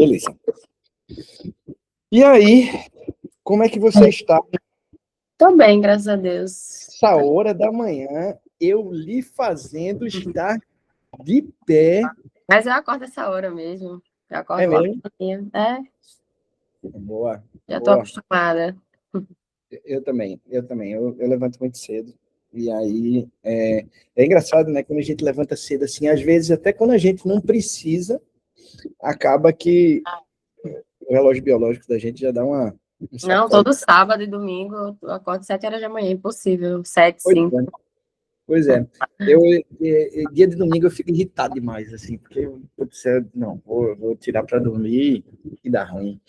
Beleza. E aí, como é que você está? Tô bem, graças a Deus. Essa hora da manhã, eu lhe fazendo estar de pé. Mas eu acordo essa hora mesmo. Eu acordo É logo. mesmo? Boa, Já tô boa. acostumada. Eu também. Eu levanto muito cedo. E aí, é engraçado, né? Quando a gente levanta cedo, assim, às vezes, até quando a gente não precisa, acaba que o relógio biológico da gente já dá um Não, sacode. todo sábado e domingo eu acordo 7 horas da manhã. Impossível. 7, Pois 5. é. Pois é. Dia de domingo eu fico irritado demais, assim, porque, putz, não, vou tirar para dormir e dá ruim.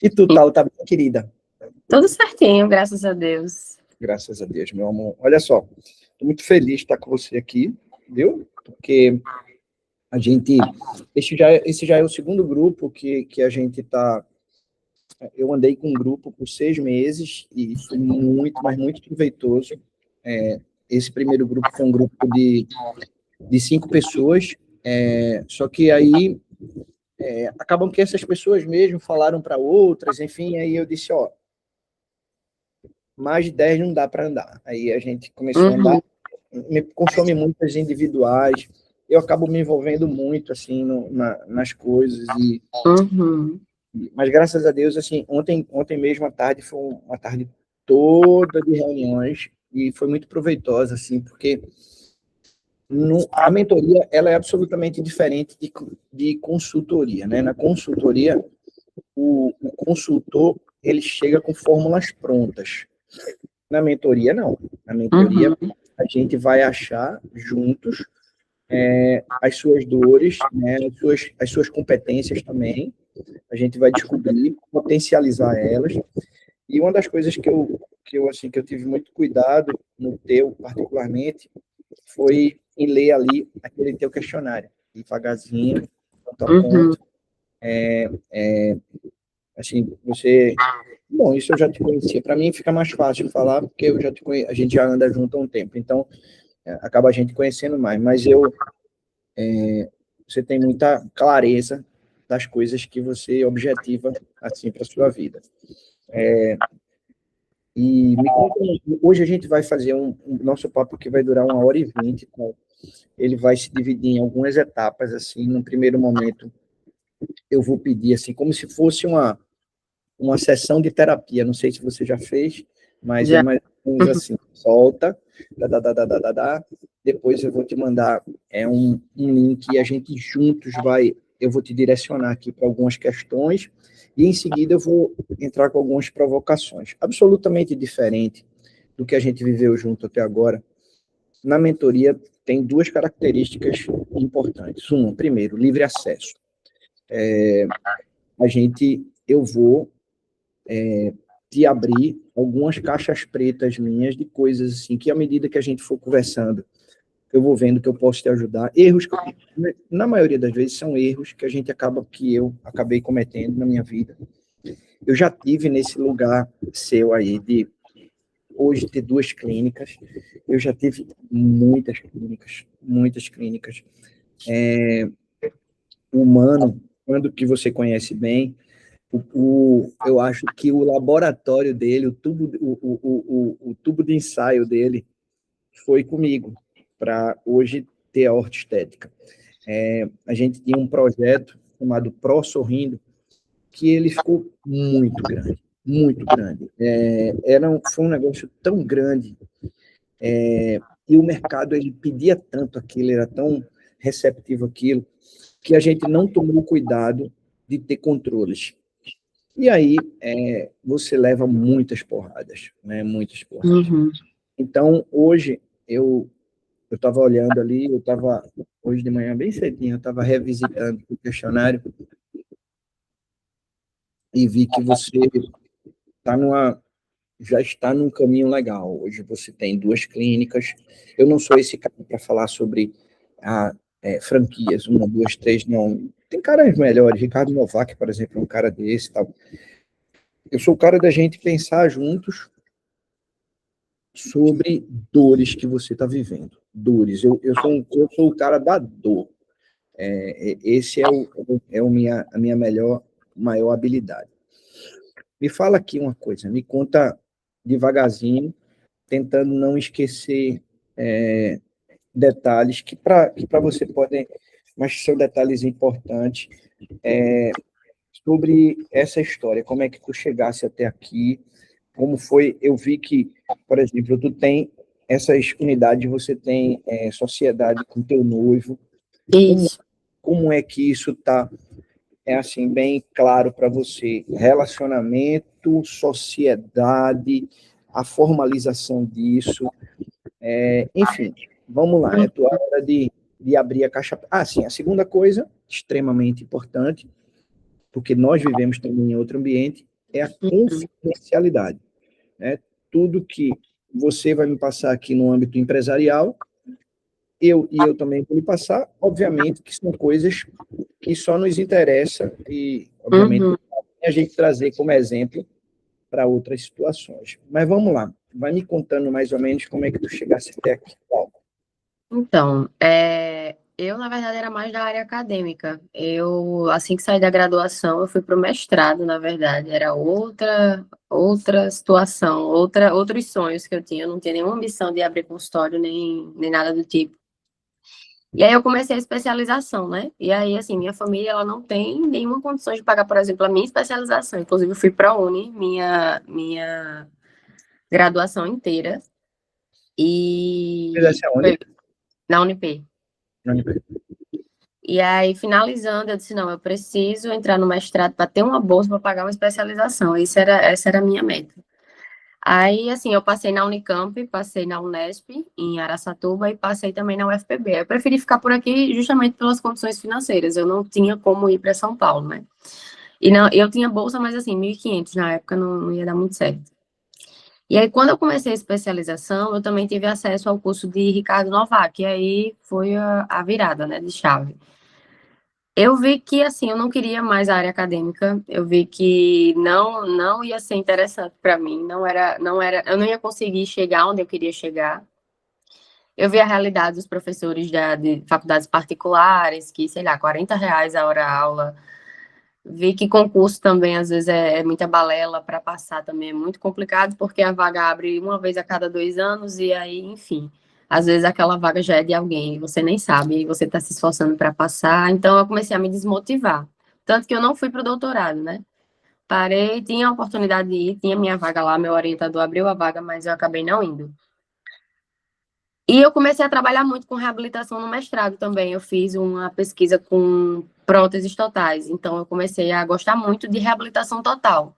E tu, Tal, tá bem, querida? Tudo certinho, graças a Deus. Graças a Deus, meu amor. Olha só, tô muito feliz de estar com você aqui, viu? Porque a gente, esse já é o segundo grupo que a gente tá. Eu andei com um grupo por 6 meses e foi muito, mas muito proveitoso. Esse primeiro grupo foi um grupo de 5 pessoas, só que aí acabam que essas pessoas mesmo falaram para outras, enfim, aí eu disse, ó, mais de 10 não dá para andar. Aí a gente começou a andar, me consome muitas individuais, eu acabo me envolvendo muito, assim, nas coisas, mas graças a Deus, assim, ontem mesmo à tarde foi uma tarde toda de reuniões e foi muito proveitosa, assim, porque a mentoria ela é absolutamente diferente de consultoria, né? Na consultoria, o consultor ele chega com fórmulas prontas. Na mentoria, não. Na mentoria, a gente vai achar juntos as suas dores, né? As suas competências também. A gente vai descobrir, potencializar elas. E uma das coisas que eu tive muito cuidado no teu, particularmente, foi em ler ali aquele teu questionário, devagarzinho, ponto a ponto. Assim, você... Bom, isso eu já te conhecia. Para mim fica mais fácil falar, porque eu já te a gente já anda junto há um tempo, então acaba a gente conhecendo mais. Mas você tem muita clareza das coisas que você objetiva assim para sua vida. E me conta, hoje a gente vai fazer nosso papo que vai durar 1h20, tá? Ele vai se dividir em algumas etapas, assim, no primeiro momento eu vou pedir, assim, como se fosse uma sessão de terapia, não sei se você já fez, mas é Já. mais ou menos assim, solta, depois eu vou te mandar um link e a gente juntos eu vou te direcionar aqui para algumas questões e em seguida eu vou entrar com algumas provocações, absolutamente diferente do que a gente viveu junto até agora. Na mentoria tem 2 características importantes. Uma, primeiro, livre acesso. Eu vou de abrir algumas caixas pretas minhas de coisas assim, que à medida que a gente for conversando, eu vou vendo que eu posso te ajudar. Erros que, na maioria das vezes, são erros que eu acabei cometendo na minha vida. Eu já tive nesse lugar seu aí de hoje ter 2 clínicas, eu já tive muitas clínicas, muitas clínicas. O Humano, quando que você conhece bem, eu acho que o laboratório dele, o tubo de ensaio dele foi comigo, para hoje ter a hortoestética. A gente tinha um projeto chamado Pro Sorrindo, que ele ficou muito grande, muito grande. Foi um negócio tão grande, e o mercado ele pedia tanto aquilo, era tão receptivo aquilo, que a gente não tomou cuidado de ter controles. E aí, você leva muitas porradas, né? Muitas porradas. Então, hoje, eu estava olhando ali, hoje de manhã, bem cedinho, eu estava revisitando o questionário e vi que você tá já está num caminho legal. Hoje você tem 2 clínicas. Eu não sou esse cara para falar sobre franquias, 1, 2, 3, não. Tem caras melhores. Ricardo Novak, por exemplo, é um cara desse, tal. Eu sou o cara da gente pensar juntos sobre dores que você está vivendo. Dores. Eu sou o cara da dor. Esse a minha melhor maior habilidade. Me fala aqui uma coisa, me conta devagarzinho, tentando não esquecer detalhes que para você podem, mas são detalhes importantes, sobre essa história, como é que tu chegasse até aqui, como foi, eu vi que, por exemplo, tu tem essas unidades, você tem sociedade com teu noivo, Isso. como é que isso está, assim, bem claro para você? Relacionamento, sociedade, a formalização disso, enfim, vamos lá, é tua hora de abrir a caixa. Sim, a segunda coisa, extremamente importante, porque nós vivemos também em outro ambiente, é a confidencialidade, né? Tudo que você vai me passar aqui no âmbito empresarial, eu também vou lhe passar, obviamente que são coisas que só nos interessam e, obviamente, a gente trazer como exemplo para outras situações. Mas vamos lá, vai me contando mais ou menos como é que tu chegasse até aqui. Então, eu, na verdade, era mais da área acadêmica. Eu, assim que saí da graduação, eu fui para o mestrado, na verdade. Era outra situação, outros sonhos que eu tinha. Eu não tinha nenhuma ambição de abrir consultório, nem nada do tipo. E aí eu comecei a especialização, né? E aí, assim, minha família, ela não tem nenhuma condição de pagar, por exemplo, a minha especialização. Inclusive, eu fui para a Uni, minha graduação inteira. E Fizesse aonde? na Unip. Na Unip. E aí, finalizando, eu disse, não, eu preciso entrar no mestrado para ter uma bolsa para pagar uma especialização. Essa era a minha meta. Aí, assim, eu passei na Unicamp, passei na Unesp, em Araçatuba, e passei também na UFPB. Eu preferi ficar por aqui justamente pelas condições financeiras. Eu não tinha como ir para São Paulo, né? E não, eu tinha bolsa, mas assim, 1.500 na época não ia dar muito certo. E aí, quando eu comecei a especialização, eu também tive acesso ao curso de Ricardo Novak, e aí foi a virada, né, de chave. Eu vi que, assim, eu não queria mais a área acadêmica, eu vi que não ia ser interessante para mim, eu não ia conseguir chegar onde eu queria chegar. Eu vi a realidade dos professores de faculdades particulares, que, sei lá, R$ 40 a hora aula. Vi que concurso também, às vezes, é muita balela para passar também, é muito complicado, porque a vaga abre uma vez a cada 2 anos, e aí, enfim, às vezes aquela vaga já é de alguém, você nem sabe, e você está se esforçando para passar, então eu comecei a me desmotivar. Tanto que eu não fui para o doutorado, né? Parei, tinha a oportunidade de ir, tinha minha vaga lá, meu orientador abriu a vaga, mas eu acabei não indo. E eu comecei a trabalhar muito com reabilitação no mestrado também. Eu fiz uma pesquisa com próteses totais. Então, eu comecei a gostar muito de reabilitação total.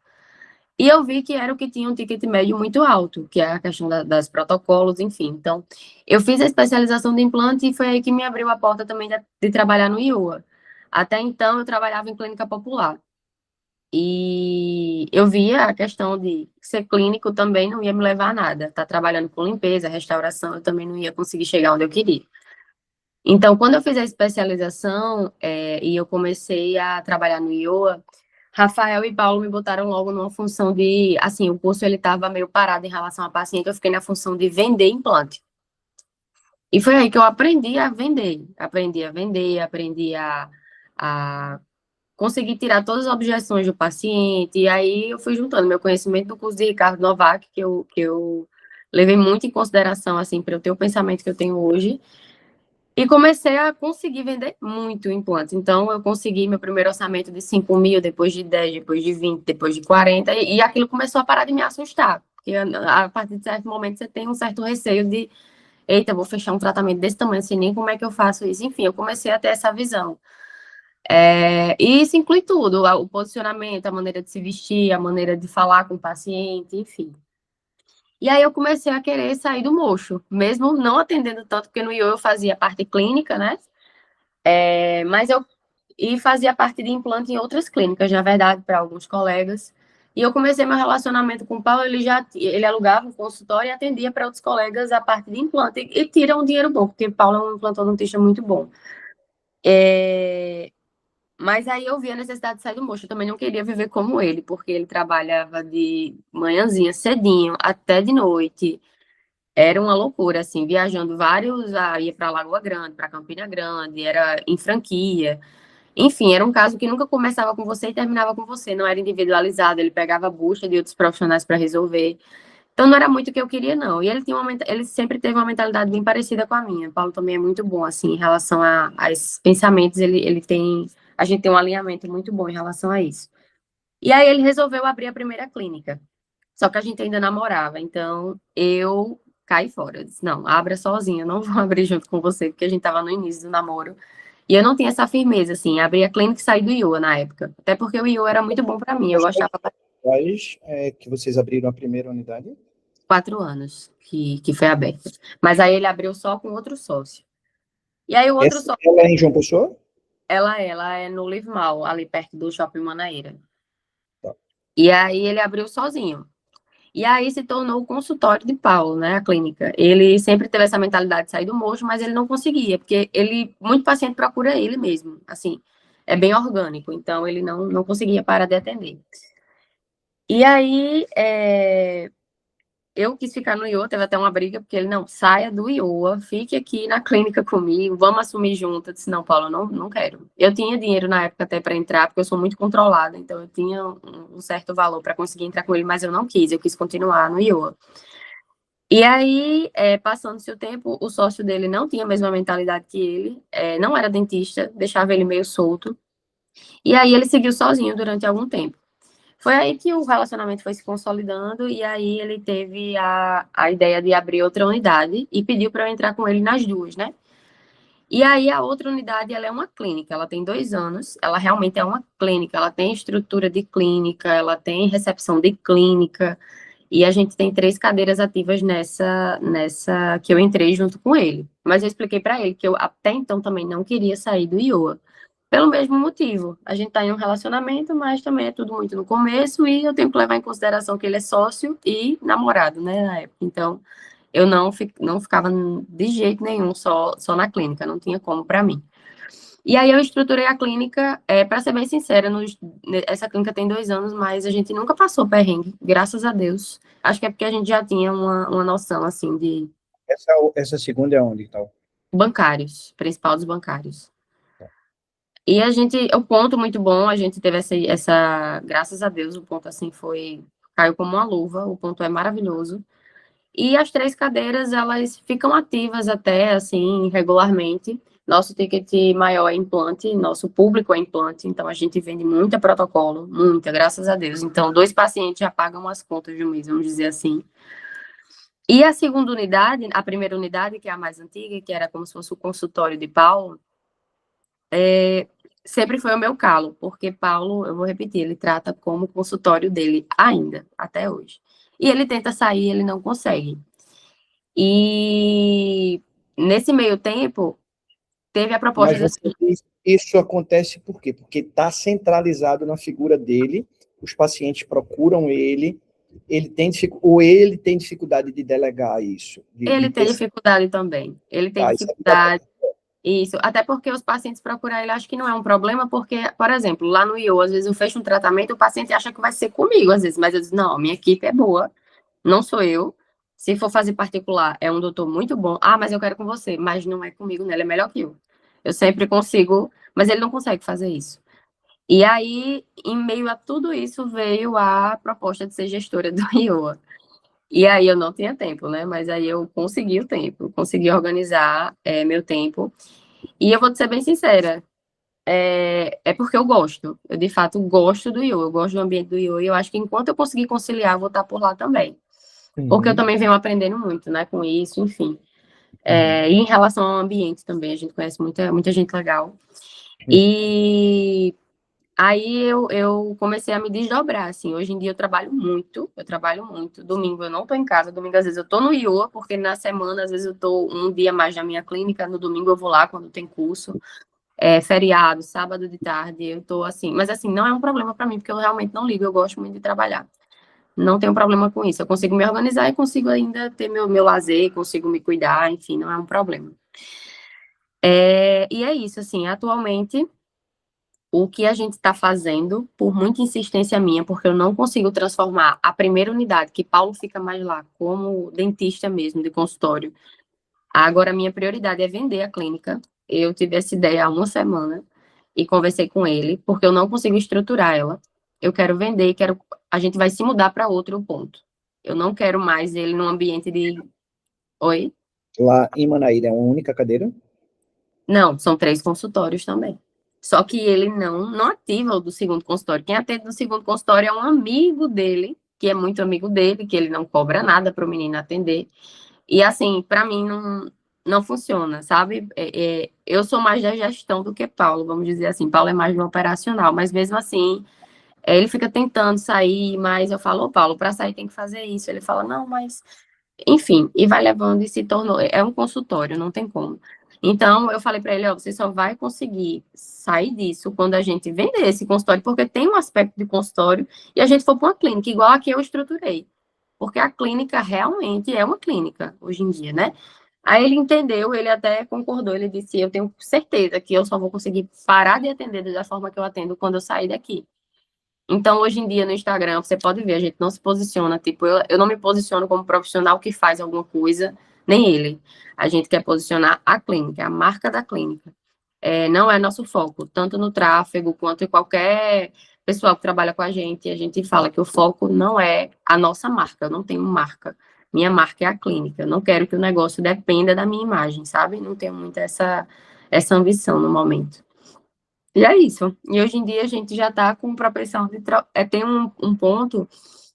E eu vi que era o que tinha um ticket médio muito alto, que é a questão das protocolos, enfim. Então, eu fiz a especialização de implante e foi aí que me abriu a porta também de trabalhar no IOA. Até então, eu trabalhava em clínica popular. E eu via a questão de ser clínico também não ia me levar a nada. Tá trabalhando com limpeza, restauração, eu também não ia conseguir chegar onde eu queria. Então, quando eu fiz a especialização e eu comecei a trabalhar no IOA, Rafael e Paulo me botaram logo numa função de, assim, o curso ele estava meio parado em relação a paciente, eu fiquei na função de vender implante. E foi aí que eu aprendi a vender, aprendi a conseguir tirar todas as objeções do paciente, e aí eu fui juntando meu conhecimento do curso de Ricardo Novak, que eu levei muito em consideração, assim, para eu ter o pensamento que eu tenho hoje, e comecei a conseguir vender muito implante. Então, eu consegui meu primeiro orçamento de 5 mil, depois de 10, depois de 20, depois de 40, e aquilo começou a parar de me assustar, porque a partir de certo momento você tem um certo receio de, eita, eu vou fechar um tratamento desse tamanho, assim, nem como é que eu faço isso. Enfim, eu comecei a ter essa visão. E isso inclui tudo, o posicionamento, a maneira de se vestir, a maneira de falar com o paciente, enfim. E aí eu comecei a querer sair do mocho, mesmo não atendendo tanto, porque no IO eu fazia parte clínica, né? Mas eu fazia parte de implante em outras clínicas, na verdade, para alguns colegas. E eu comecei meu relacionamento com o Paulo, ele alugava um consultório e atendia para outros colegas a parte de implante, e tira um dinheiro bom, porque o Paulo é um implantodontista muito bom. Mas aí eu vi a necessidade de sair do mocho. Eu também não queria viver como ele, porque ele trabalhava de manhãzinha, cedinho, até de noite. Era uma loucura, assim, viajando ia para Lagoa Grande, para Campina Grande, era em franquia. Enfim, era um caso que nunca começava com você e terminava com você, não era individualizado, ele pegava a bucha de outros profissionais para resolver. Então não era muito o que eu queria, não. E ele sempre teve uma mentalidade bem parecida com a minha. O Paulo também é muito bom, assim, em relação a esses pensamentos, a gente tem um alinhamento muito bom em relação a isso. E aí ele resolveu abrir a primeira clínica. Só que a gente ainda namorava, então eu caí fora. Eu disse, não, abra sozinha, eu não vou abrir junto com você, porque a gente estava no início do namoro. E eu não tinha essa firmeza, assim, abrir a clínica e sair do IOA na época. Até porque o IOA era muito bom para mim, eu gostava. Quais que vocês abriram a primeira unidade? 4 anos que foi aberta. Mas aí ele abriu só com outro sócio. E aí o outro sócio, Ela é em João Pessoa? ela é no Live Mall, ali perto do Shopping Manaíra. Tá. E aí ele abriu sozinho. E aí se tornou o consultório de Paulo, né, a clínica. Ele sempre teve essa mentalidade de sair do mocho, mas ele não conseguia, porque muito paciente procura ele mesmo, assim, é bem orgânico, então ele não conseguia parar de atender. E aí, eu quis ficar no IOA, teve até uma briga, porque ele, não, saia do IOA, fique aqui na clínica comigo, vamos assumir junto. Eu disse, não, Paulo, não quero. Eu tinha dinheiro na época até para entrar, porque eu sou muito controlada, então eu tinha um certo valor para conseguir entrar com ele, mas eu quis continuar no IOA. E aí, passando-se o tempo, o sócio dele não tinha a mesma mentalidade que ele, não era dentista, deixava ele meio solto, e aí ele seguiu sozinho durante algum tempo. Foi aí que o relacionamento foi se consolidando e aí ele teve a ideia de abrir outra unidade e pediu para eu entrar com ele nas duas, né? E aí a outra unidade, ela é uma clínica, ela tem 2 anos, ela realmente é uma clínica, ela tem estrutura de clínica, ela tem recepção de clínica, e a gente tem 3 cadeiras ativas nessa que eu entrei junto com ele. Mas eu expliquei para ele que eu até então também não queria sair do IOA. Pelo mesmo motivo. A gente está em um relacionamento, mas também é tudo muito no começo e eu tenho que levar em consideração que ele é sócio e namorado, né, na época. Então, eu não ficava de jeito nenhum só na clínica, não tinha como para mim. E aí eu estruturei a clínica, para ser bem sincera, essa clínica tem 2 anos, mas a gente nunca passou perrengue, graças a Deus. Acho que é porque a gente já tinha uma noção, assim, de Essa segunda é onde, tal? bancários, principal dos bancários. E o ponto muito bom, a gente teve graças a Deus, o ponto assim caiu como uma luva, o ponto é maravilhoso. E as 3 cadeiras, elas ficam ativas até, assim, regularmente. Nosso ticket maior é implante, nosso público é implante, então a gente vende muita protocolo, muita, graças a Deus. Então, 2 pacientes já pagam as contas de um mês, vamos dizer assim. E a segunda unidade, a primeira unidade, que é a mais antiga, que era como se fosse o consultório de Paulo, sempre foi o meu calo, porque Paulo, eu vou repetir, ele trata como consultório dele ainda, até hoje. E ele tenta sair, ele não consegue. E nesse meio tempo, teve a proposta Mas de eu você diz que isso acontece por quê? Porque está centralizado na figura dele, os pacientes procuram ele, ou ele tem dificuldade de delegar isso? Ele tem dificuldade também. Ele tem Isso é verdade. dificuldade. Isso, até porque os pacientes procuram ele, acho que não é um problema, porque, por exemplo, lá no IO, às vezes eu fecho um tratamento, o paciente acha que vai ser comigo, às vezes, mas eu digo, não, minha equipe é boa, não sou eu. Se for fazer particular, é um doutor muito bom. Ah, mas eu quero com você, mas não é comigo, né? Ele é melhor que eu. Eu sempre consigo, mas ele não consegue fazer isso. E aí, em meio a tudo isso, veio a proposta de ser gestora do IOA. E aí eu não tinha tempo, né? Mas aí eu consegui o tempo, consegui organizar meu tempo. E eu vou te ser bem sincera, é porque eu gosto. Eu, de fato, gosto do IO, eu gosto do ambiente do IO, e eu acho que enquanto eu conseguir conciliar, eu vou estar por lá também. Porque eu também venho aprendendo muito, né, com isso, enfim. E em relação ao ambiente também, a gente conhece muita gente legal. E aí eu comecei a me desdobrar, assim. Hoje em dia eu trabalho muito. Domingo eu não tô em casa, domingo às vezes eu tô no IOA, porque na semana às vezes eu tô um dia mais na minha clínica, no domingo eu vou lá quando tem curso. Feriado, sábado de tarde, eu tô assim. Mas assim, não é um problema para mim, porque eu realmente não ligo, eu gosto muito de trabalhar. Não tenho problema com isso. Eu consigo me organizar e consigo ainda ter meu lazer, consigo me cuidar, enfim, não é um problema. E é isso, assim, atualmente, o que a gente está fazendo, por muita insistência minha, porque eu não consigo transformar a primeira unidade, que Paulo fica mais lá, como dentista mesmo, de consultório. Agora, a minha prioridade é vender a clínica. Eu tive essa ideia há uma semana. e conversei com ele, porque eu não consigo estruturar ela. Eu quero vender, a gente vai se mudar para outro ponto. Eu não quero mais ele num ambiente de... Oi? Lá em Manaíra é uma única cadeira? Não, são 3 consultórios também. Só que ele não ativa o do segundo consultório. Quem atende no segundo consultório é um amigo dele, que é muito amigo dele, que ele não cobra nada para o menino atender. E assim, para mim não funciona, sabe? Eu sou mais da gestão do que Paulo, vamos dizer assim. Paulo é mais do operacional, mas mesmo assim, ele fica tentando sair, mas eu falo, ô Paulo, para sair tem que fazer isso. Ele fala, não, mas enfim, e vai levando e se tornou, é um consultório, não tem como. Então, eu falei para ele, ó, você só vai conseguir sair disso quando a gente vender esse consultório, porque tem um aspecto de consultório e a gente for para uma clínica, igual a que eu estruturei. Porque a clínica realmente é uma clínica, hoje em dia, né? Aí ele entendeu, ele até concordou, ele disse, eu tenho certeza que eu só vou conseguir parar de atender da forma que eu atendo quando eu sair daqui. Então, hoje em dia, no Instagram, você pode ver, a gente não se posiciona, tipo, eu não me posiciono como profissional que faz alguma coisa, nem ele. A gente quer posicionar a clínica, a marca da clínica. Não é nosso foco, tanto no tráfego quanto em qualquer pessoal que trabalha com a gente fala que o foco não é a nossa marca, eu não tenho marca. Minha marca é a clínica. Eu não quero que o negócio dependa da minha imagem, sabe? Não tenho muito essa ambição no momento. E é isso. E hoje em dia a gente já está com propensão de... tem um ponto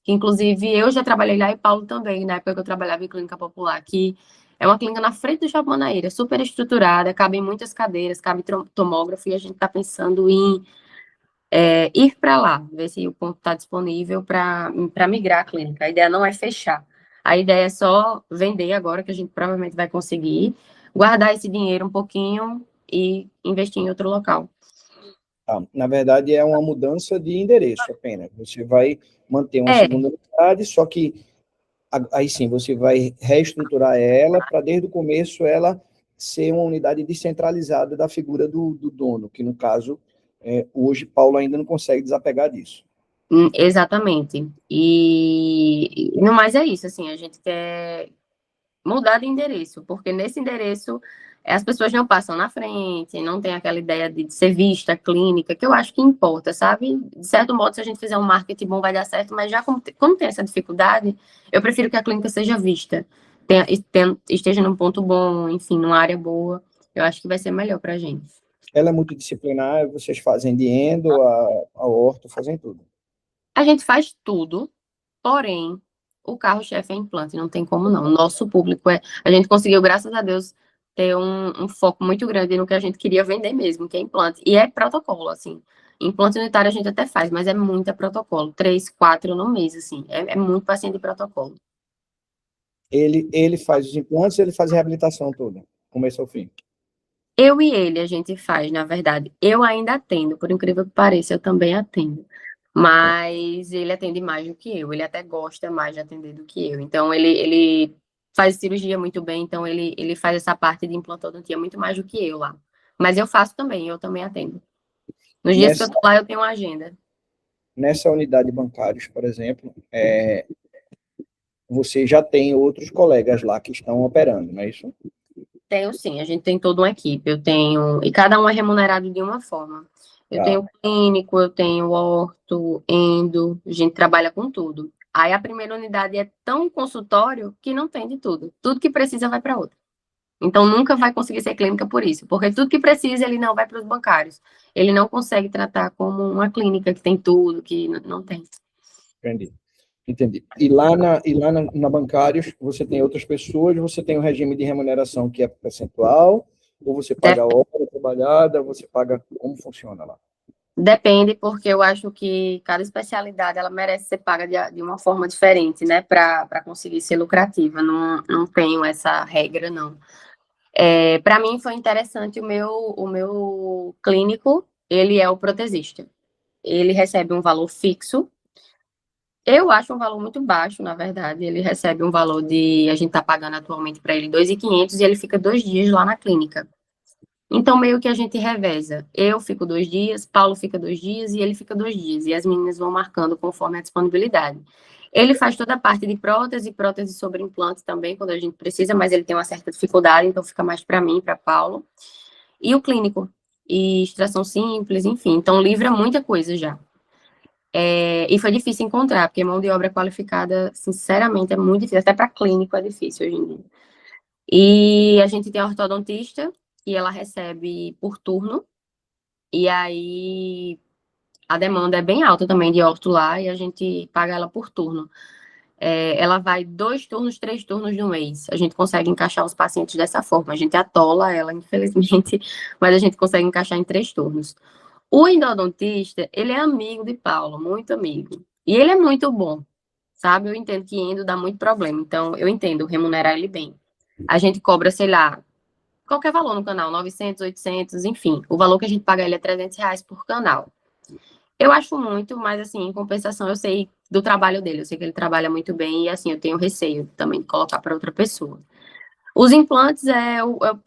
que, inclusive, eu já trabalhei lá e Paulo também, na época que eu trabalhava em clínica popular, que é uma clínica na frente do Shopping Manaíra, super estruturada, cabem muitas cadeiras, cabe tomógrafo, e a gente está pensando em ir para lá, ver se o ponto está disponível para migrar a clínica. A ideia não é fechar. A ideia é só vender agora, que a gente provavelmente vai conseguir, guardar esse dinheiro um pouquinho e investir em outro local. Na verdade, é uma mudança de endereço apenas. Você vai manter uma segunda unidade, só que aí sim, você vai reestruturar ela para, desde o começo, ela ser uma unidade descentralizada da figura do dono, que, no caso, hoje, Paulo ainda não consegue desapegar disso. Exatamente. E no mais é isso, assim, a gente quer mudar de endereço, porque nesse endereço as pessoas não passam na frente, não tem aquela ideia de ser vista, clínica, que eu acho que importa, sabe? De certo modo, se a gente fizer um marketing bom, vai dar certo, mas já como tem essa dificuldade, eu prefiro que a clínica seja vista, esteja num ponto bom, enfim, numa área boa, eu acho que vai ser melhor para a gente. Ela é multidisciplinar, vocês fazem de endo, a orto, fazem tudo. A gente faz tudo, porém, o carro-chefe é implante, não tem como não. Nosso público a gente conseguiu, graças a Deus, ter um foco muito grande no que a gente queria vender mesmo, que é implante. E é protocolo, assim. Implante unitário a gente até faz, mas é muita protocolo. 3, 4 no mês, assim. É muito paciente de protocolo. Ele faz os implantes, ele faz a reabilitação toda, começo ao fim. Eu e ele a gente faz, na verdade. Eu ainda atendo, por incrível que pareça, eu também atendo. Mas ele atende mais do que eu. Ele até gosta mais de atender do que eu. Então, ele faz cirurgia muito bem, então ele faz essa parte de implantodontia muito mais do que eu lá. Mas eu faço também, eu também atendo. Nos dias que eu tô lá, eu tenho uma agenda. Nessa unidade de bancários, por exemplo, você já tem outros colegas lá que estão operando, não é isso? Tenho sim, a gente tem toda uma equipe. Eu tenho. E cada um é remunerado de uma forma. Eu tenho clínico, eu tenho orto, endo, a gente trabalha com tudo. Aí a primeira unidade é tão consultório que não tem de tudo. Tudo que precisa vai para outra. Então nunca vai conseguir ser clínica por isso, porque tudo que precisa ele não vai para os bancários. Ele não consegue tratar como uma clínica que tem tudo, que não tem. Entendi. E lá na Bancários, você tem outras pessoas, você tem um regime de remuneração que é percentual, ou você paga a hora trabalhada, você paga... Como funciona lá? Depende, porque eu acho que cada especialidade ela merece ser paga de uma forma diferente, né, para conseguir ser lucrativa. Não tenho essa regra, não. Para mim foi interessante o meu clínico, ele é o protesista. Ele recebe um valor fixo. Eu acho um valor muito baixo, na verdade. Ele recebe um valor a gente está pagando atualmente para ele 2.500 e ele fica 2 dias lá na clínica. Então, meio que a gente reveza. Eu fico 2 dias, Paulo fica 2 dias e ele fica 2 dias. E as meninas vão marcando conforme a disponibilidade. Ele faz toda a parte de prótese sobre implante também, quando a gente precisa, mas ele tem uma certa dificuldade, então fica mais para mim, para Paulo. E o clínico. e extração simples, enfim. Então, livra muita coisa já. E foi difícil encontrar, porque mão de obra qualificada, sinceramente, é muito difícil. Até para clínico é difícil hoje em dia. E a gente tem a ortodontista, que ela recebe por turno, e aí a demanda é bem alta também de orto lá, e a gente paga ela por turno. Ela vai 2 turnos, 3 turnos no mês. A gente consegue encaixar os pacientes dessa forma. A gente atola ela, infelizmente, mas a gente consegue encaixar em 3 turnos. O endodontista, ele é amigo de Paulo, muito amigo. E ele é muito bom, sabe? Eu entendo que endo dá muito problema, então eu entendo remunerar ele bem. A gente cobra, sei lá, qualquer valor no canal, 900, 800, enfim. O valor que a gente paga ele é R$300 por canal. Eu acho muito, mas assim, em compensação, eu sei do trabalho dele, eu sei que ele trabalha muito bem e assim, eu tenho receio também de colocar para outra pessoa. Os implantes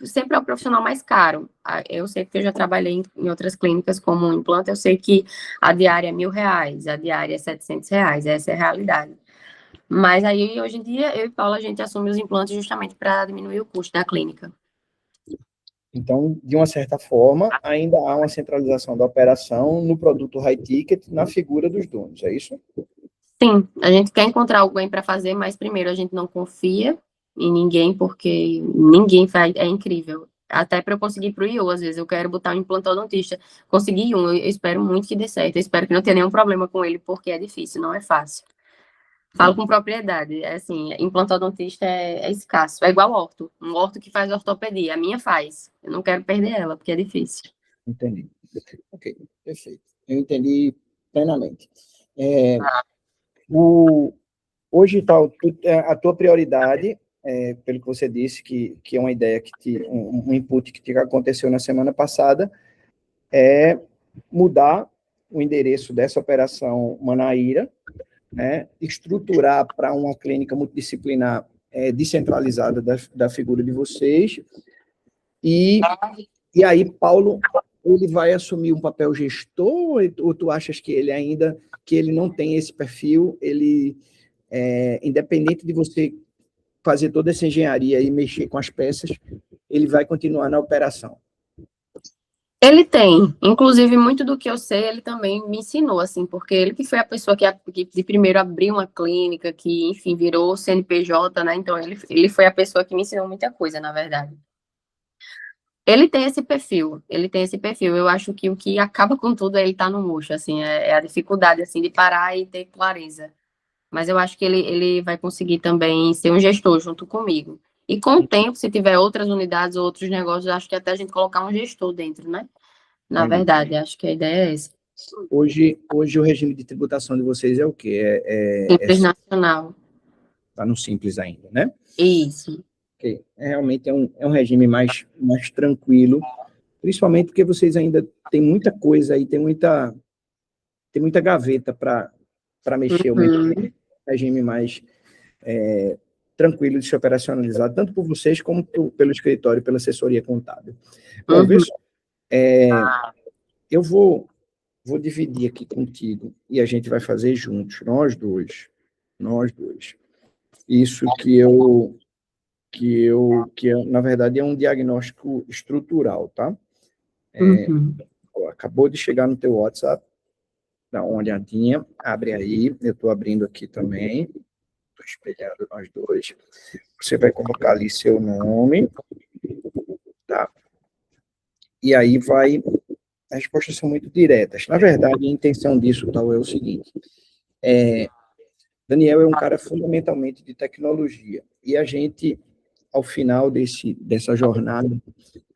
sempre é o profissional mais caro. Eu sei porque eu já trabalhei em outras clínicas como um implante, eu sei que a diária é R$1.000, a diária é R$700, essa é a realidade. Mas aí, hoje em dia, eu e Paula, a gente assume os implantes justamente para diminuir o custo da clínica. Então, de uma certa forma, ainda há uma centralização da operação no produto high ticket, na figura dos donos, é isso? Sim, a gente quer encontrar alguém para fazer, mas primeiro a gente não confia em ninguém, porque ninguém faz, é incrível. Até para eu conseguir para o IU, às vezes eu quero botar um implantodontista, consegui um, eu espero muito que dê certo, eu espero que não tenha nenhum problema com ele, porque é difícil, não é fácil. Falo com propriedade, é assim, implantodontista é escasso, é igual orto, um orto que faz ortopedia, a minha faz, eu não quero perder ela, porque é difícil. Entendi. Ok, perfeito. Eu entendi plenamente. Hoje, a tua prioridade, pelo que você disse, que é uma ideia, um input que aconteceu na semana passada, é mudar o endereço dessa operação Manaíra, né, estruturar para uma clínica multidisciplinar descentralizada da figura de vocês, e aí Paulo, ele vai assumir um papel gestor, ou tu achas que ele não tem esse perfil, ele, independente de você fazer toda essa engenharia e mexer com as peças, ele vai continuar na operação? Ele tem, inclusive, muito do que eu sei, ele também me ensinou, assim, porque ele que foi a pessoa que de primeiro abriu uma clínica, que, enfim, virou CNPJ, né, então ele foi a pessoa que me ensinou muita coisa, na verdade. Ele tem esse perfil, eu acho que o que acaba com tudo é ele estar no murcho, assim, é a dificuldade, assim, de parar e ter clareza. Mas eu acho que ele vai conseguir também ser um gestor junto comigo. E com o tempo, se tiver outras unidades ou outros negócios, acho que até a gente colocar um gestor dentro, né? Na verdade, acho que a ideia é essa. Hoje o regime de tributação de vocês é o quê? Simples nacional. Está no simples ainda, né? Isso. Okay. Realmente é um regime mais tranquilo, principalmente porque vocês ainda têm muita coisa aí, tem muita gaveta para mexer, um regime mais tranquilo de se operacionalizar, tanto por vocês como pelo escritório, pela assessoria contábil. Bom, vê só, eu vou dividir aqui contigo e a gente vai fazer juntos, nós dois. Isso que na verdade é um diagnóstico estrutural, tá? Acabou de chegar no teu WhatsApp, dá uma olhadinha, abre aí, eu estou abrindo aqui também, estou espelhando nós dois. Você vai colocar ali seu nome, tá? E aí as respostas são muito diretas. Na verdade, a intenção disso tal é o seguinte: Daniel é um cara fundamentalmente de tecnologia, e a gente, ao final dessa jornada,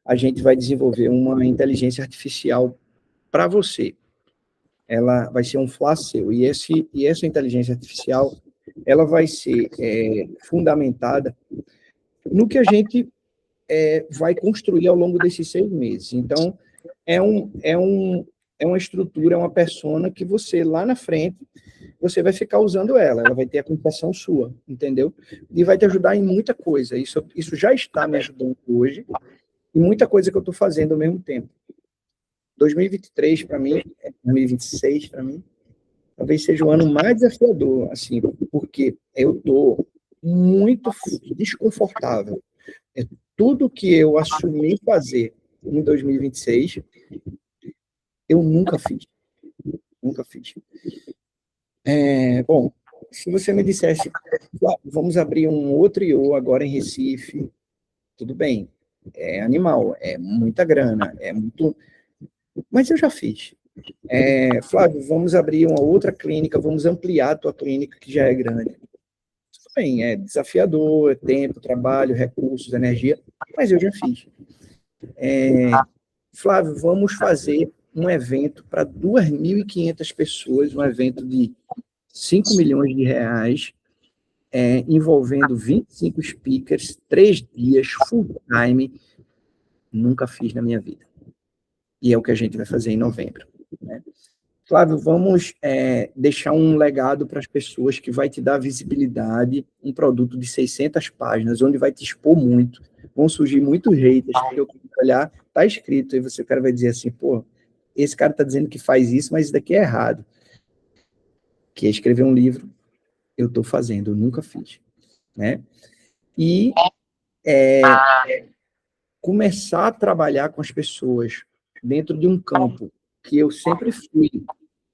a gente vai desenvolver uma inteligência artificial para você. Ela vai ser um flá seu, e essa inteligência artificial, ela vai ser fundamentada no que a gente vai construir ao longo desses 6 meses. Então, é uma estrutura, é uma persona que você, lá na frente, você vai ficar usando ela vai ter a compreensão sua, entendeu? E vai te ajudar em muita coisa. Isso já está me ajudando hoje, e muita coisa que eu estou fazendo ao mesmo tempo. 2023, para mim, 2026, para mim, talvez seja o ano mais desafiador, assim, porque eu estou muito desconfortável. Tudo que eu assumi fazer em 2026. Eu nunca fiz. Nunca fiz. Bom, se você me dissesse, vamos abrir um outro IO agora em Recife, tudo bem. É animal, é muita grana, é muito... Mas eu já fiz. Flávio, vamos abrir uma outra clínica, vamos ampliar a tua clínica, que já é grande. Tudo bem, é desafiador, é tempo, trabalho, recursos, energia, mas eu já fiz. Flávio, vamos fazer um evento para 2.500 pessoas, um evento de 5 milhões de reais, envolvendo 25 speakers, 3 dias, full time. Nunca fiz na minha vida. E é o que a gente vai fazer em novembro, né? Flávio, vamos deixar um legado para as pessoas que vai te dar visibilidade, um produto de 600 páginas, onde vai te expor muito, vão surgir muitos haters, porque eu vou olhar, está escrito, e você, cara, vai dizer assim, pô, esse cara está dizendo que faz isso, mas isso daqui é errado. Que é escrever um livro, eu estou fazendo, eu nunca fiz, né? E começar a trabalhar com as pessoas dentro de um campo que eu sempre fui,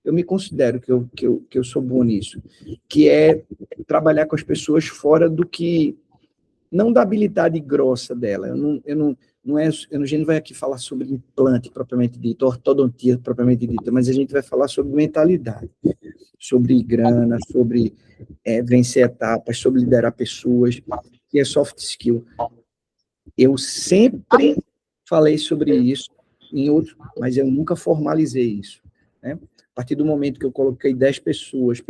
eu me considero que eu sou bom nisso, que é trabalhar com as pessoas fora do que, não da habilidade grossa dela. A gente não vai aqui falar sobre implante propriamente dito, ortodontia propriamente dita, mas a gente vai falar sobre mentalidade, sobre grana, sobre vencer etapas, sobre liderar pessoas, que é soft skill. Eu sempre falei sobre isso em outros, mas eu nunca formalizei isso, né? A partir do momento que eu coloquei 10 pessoas,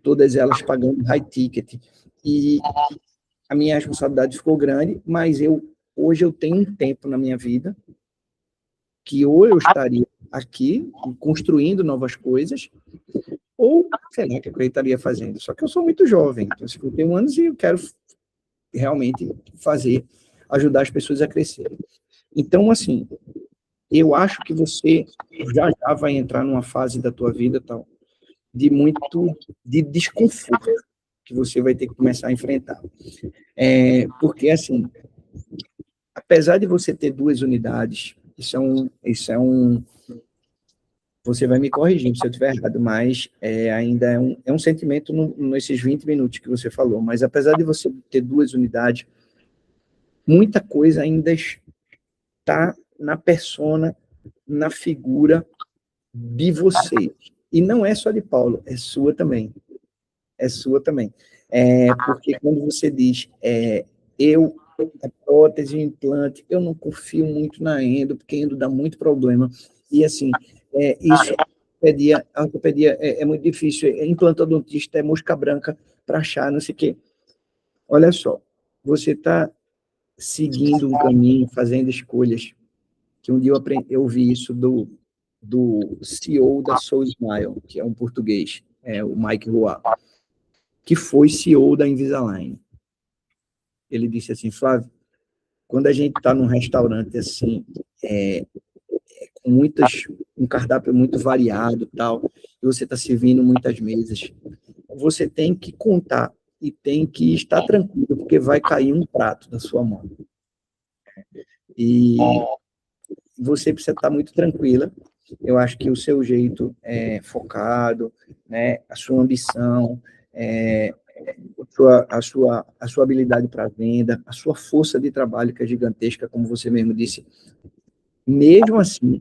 todas elas pagando high ticket, e a minha responsabilidade ficou grande, mas hoje eu tenho um tempo na minha vida que ou eu estaria aqui construindo novas coisas, ou, sei lá, o que eu estaria fazendo. Só que eu sou muito jovem, tenho 51 anos e eu quero realmente ajudar as pessoas a crescerem. Então, assim, eu acho que você já vai entrar numa fase da tua vida tal, de desconforto que você vai ter que começar a enfrentar. Porque, assim, apesar de você ter 2 unidades, você vai me corrigir se eu estiver errado, mas ainda é um sentimento nesses 20 minutos que você falou, mas apesar de você ter 2 unidades, muita coisa ainda está na persona, na figura de vocês. E não é só de Paulo, é sua também. É sua também. Porque quando você diz, a prótese, o implante, eu não confio muito na endo, porque endo dá muito problema. E, assim, a ortopedia é muito difícil. Implantodontista é mosca branca para achar, não sei o quê. Olha só, você está seguindo um caminho, fazendo escolhas, que um dia eu ouvi isso do CEO da Soul Smile, que é um português, o Mike Roy, que foi CEO da Invisalign. Ele disse assim, Flávio, quando a gente está num restaurante assim, com um cardápio muito variado, tal, e você está servindo muitas mesas, você tem que contar e tem que estar tranquilo, porque vai cair um prato da sua mão. E você precisa estar muito tranquila. Eu acho que o seu jeito focado, né, a sua ambição, a sua habilidade para venda, a sua força de trabalho, que é gigantesca, como você mesmo disse, mesmo assim,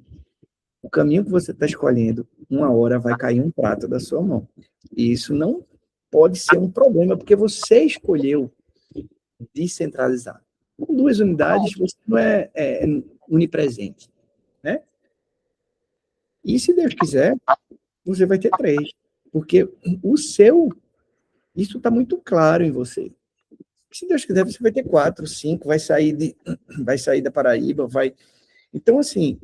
o caminho que você está escolhendo, uma hora vai cair um prato da sua mão. E isso não pode ser um problema, porque você escolheu descentralizar. Com 2 unidades, você não é onipresente, né? E se Deus quiser, você vai ter 3, porque isso está muito claro em você. Se Deus quiser, você vai ter 4, 5, vai sair da Paraíba, Então, assim,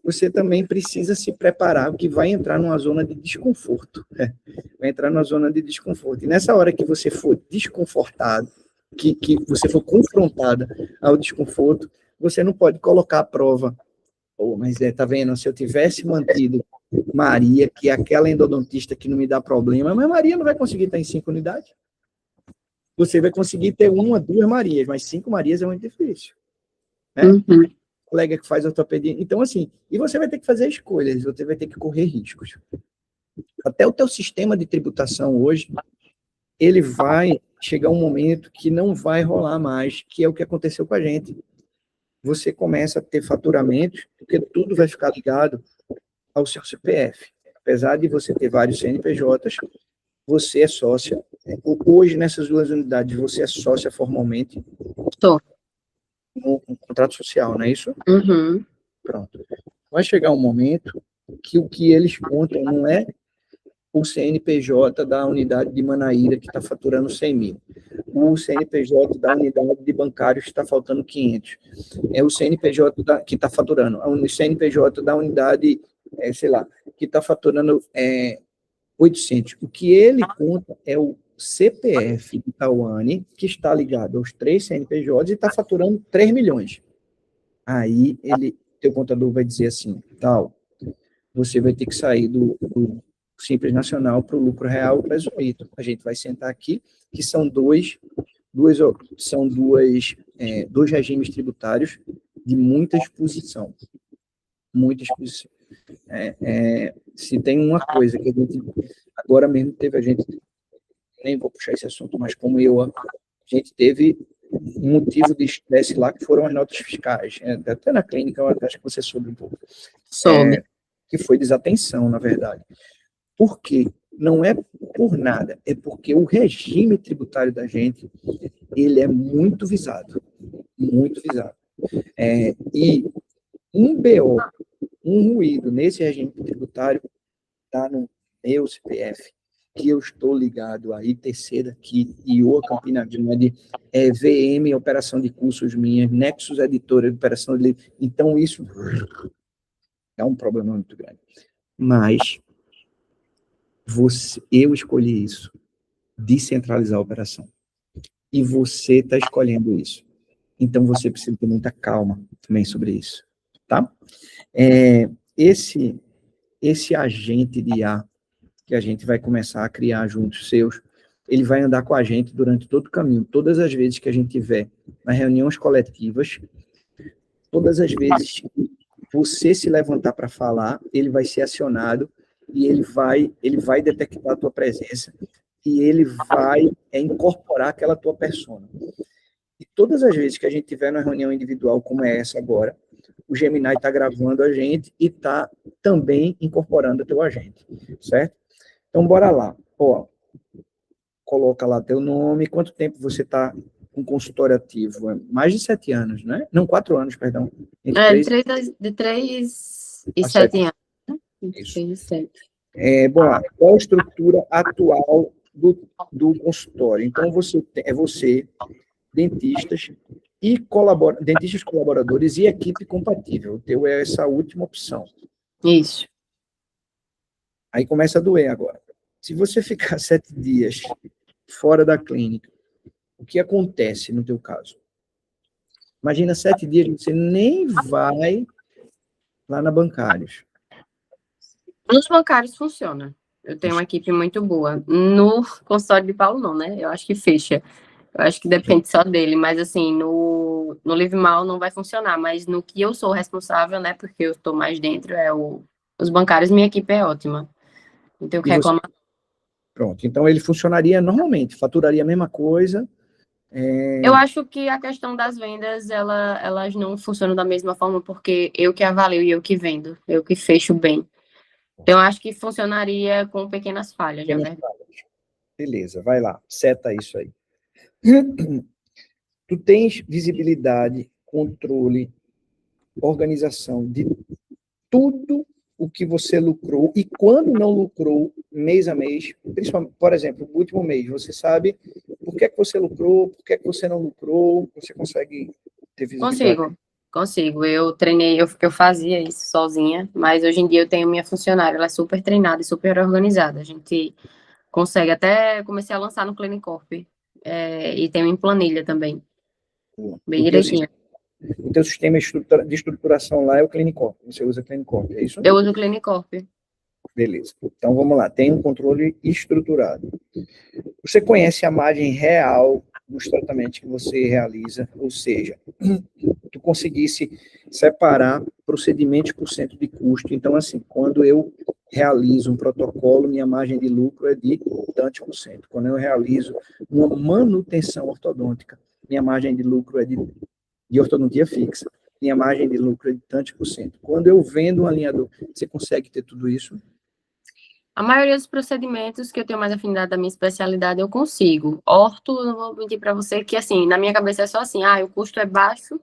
você também precisa se preparar, porque vai entrar numa zona de desconforto, né? Vai entrar numa zona de desconforto. E nessa hora que você for desconfortado, que você for confrontada ao desconforto, você não pode colocar à prova. Mas tá vendo, se eu tivesse mantido Maria, que é aquela endodontista que não me dá problema, mas Maria não vai conseguir estar em 5 unidades. Você vai conseguir ter 1, 2 Marias, mas 5 Marias é muito difícil, né? Uhum. colega que faz ortopedia. Então, assim, e você vai ter que fazer escolhas, você vai ter que correr riscos. Até o teu sistema de tributação hoje, ele vai chegar um momento que não vai rolar mais, que é o que aconteceu com a gente. Você começa a ter faturamentos, porque tudo vai ficar ligado ao seu CPF. Apesar de você ter vários CNPJs, você é sócia. Hoje, nessas duas unidades, você é sócia formalmente. Estou. No contrato social, não é isso? Uhum. Pronto. Vai chegar um momento que o que eles contam não é o CNPJ da unidade de Manaíra, que está faturando 100 mil. O CNPJ da unidade de bancários que está faltando 500. É o CNPJ que está faturando. O CNPJ da unidade, sei lá, que está faturando 800. O que ele conta é o CPF de Tawane, que está ligado aos 3 CNPJs e está faturando 3 milhões. Aí, teu contador vai dizer assim, tal, você vai ter que sair do Simples Nacional para o lucro real presumido. A gente vai sentar aqui, que são dois regimes tributários de muita exposição. Muita exposição. Se tem uma coisa que a gente, agora mesmo teve a gente, nem vou puxar esse assunto, mas como a gente teve um motivo de estresse lá, que foram as notas fiscais. Até na clínica, eu acho que você soube um pouco. Soube. Que foi desatenção, na verdade. Por quê? Não é por nada, é porque o regime tributário da gente, ele é muito visado. Muito visado. E um BO, um ruído nesse regime tributário, está no meu CPF, que eu estou ligado a ITC daqui, IOA Campina Grande, VM, operação de cursos minha, Nexus Editora, operação de livro. Então, isso é um problema muito grande. Mas eu escolhi isso, descentralizar a operação. E você está escolhendo isso. Então, você precisa ter muita calma também sobre isso, tá? Esse agente de IA que a gente vai começar a criar juntos seus, ele vai andar com a gente durante todo o caminho. Todas as vezes que a gente tiver nas reuniões coletivas, todas as vezes que você se levantar para falar, ele vai ser acionado e ele vai detectar a tua presença e ele vai incorporar aquela tua persona. E todas as vezes que a gente tiver uma reunião individual como é essa agora, o Gemini está gravando a gente e está também incorporando o teu agente, certo? Então, bora lá. Coloca lá teu nome, quanto tempo você está com consultório ativo? Mais de 7 anos, né? Não, 4 anos, perdão. De 3 e 7 anos. Isso. 3 e 7. Bom, qual a estrutura atual do consultório? Então, você, dentistas e dentistas colaboradores e equipe compatível. O teu é essa última opção. Isso. Aí começa a doer agora. Se você ficar 7 dias fora da clínica, o que acontece no teu caso? Imagina 7 dias, você nem vai lá na Bancários. Nos bancários funciona. Eu tenho uma equipe muito boa. No consultório de Paulo, não, né? Eu acho que fecha. Eu acho que depende só dele. Mas, assim, no LiveMal não vai funcionar. Mas no que eu sou responsável, né? Porque eu estou mais dentro, os bancários, minha equipe é ótima. Não tenho o que reclamar. Pronto. Então, ele funcionaria normalmente, faturaria a mesma coisa. Eu acho que a questão das vendas, elas não funcionam da mesma forma, porque eu que avalio e eu que vendo. Eu que fecho bem. Então, eu acho que funcionaria com pequenas falhas, na verdade. Beleza, vai lá, seta isso aí. Tu tens visibilidade, controle, organização de tudo o que você lucrou e quando não lucrou, mês a mês, principalmente, por exemplo, no último mês, você sabe por que você lucrou, por que você não lucrou, você consegue ter visibilidade? Consigo. Eu treinei, eu fazia isso sozinha, mas hoje em dia eu tenho minha funcionária, ela é super treinada e super organizada. A gente consegue, até comecei a lançar no Clinicorp, e tem em planilha também, bem direitinho. O teu sistema de estruturação lá é o Clinicorp, você usa Clinicorp, é isso? Eu uso o Clinicorp. Beleza. Então, vamos lá. Tem um controle estruturado. Você conhece a margem real dos tratamentos que você realiza, ou seja, tu conseguisse separar procedimentos por cento de custo. Então, assim, quando eu realizo um protocolo, minha margem de lucro é de tantos por cento. Quando eu realizo uma manutenção ortodôntica, minha margem de lucro é de ortodontia fixa. Minha margem de lucro é de tantos por cento. Quando eu vendo um alinhador, você consegue ter tudo isso? A maioria dos procedimentos que eu tenho mais afinidade da minha especialidade, eu consigo. Orto, não vou mentir para você que, assim, na minha cabeça é só assim, o custo é baixo,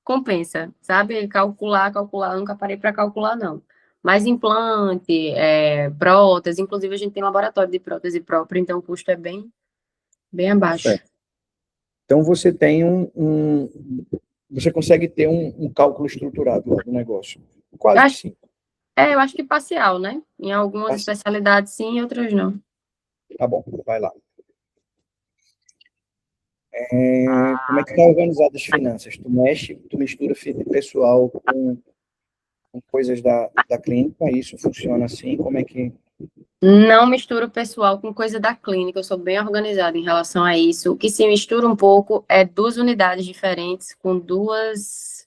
compensa, sabe? Calcular, nunca parei para calcular, não. Mas implante, prótese, inclusive a gente tem laboratório de prótese própria, então o custo é bem abaixo. Certo. Então, você tem você consegue ter um cálculo estruturado lá do negócio. Quase que sim. Eu acho que parcial, né? Em algumas especialidades sim, em outras não. Tá bom, vai lá. Como é que está organizado as finanças? Tu mistura pessoal com coisas da clínica, isso funciona assim? Como é que... Não misturo o pessoal com coisa da clínica, eu sou bem organizada em relação a isso. O que se mistura um pouco é 2 unidades diferentes, com duas,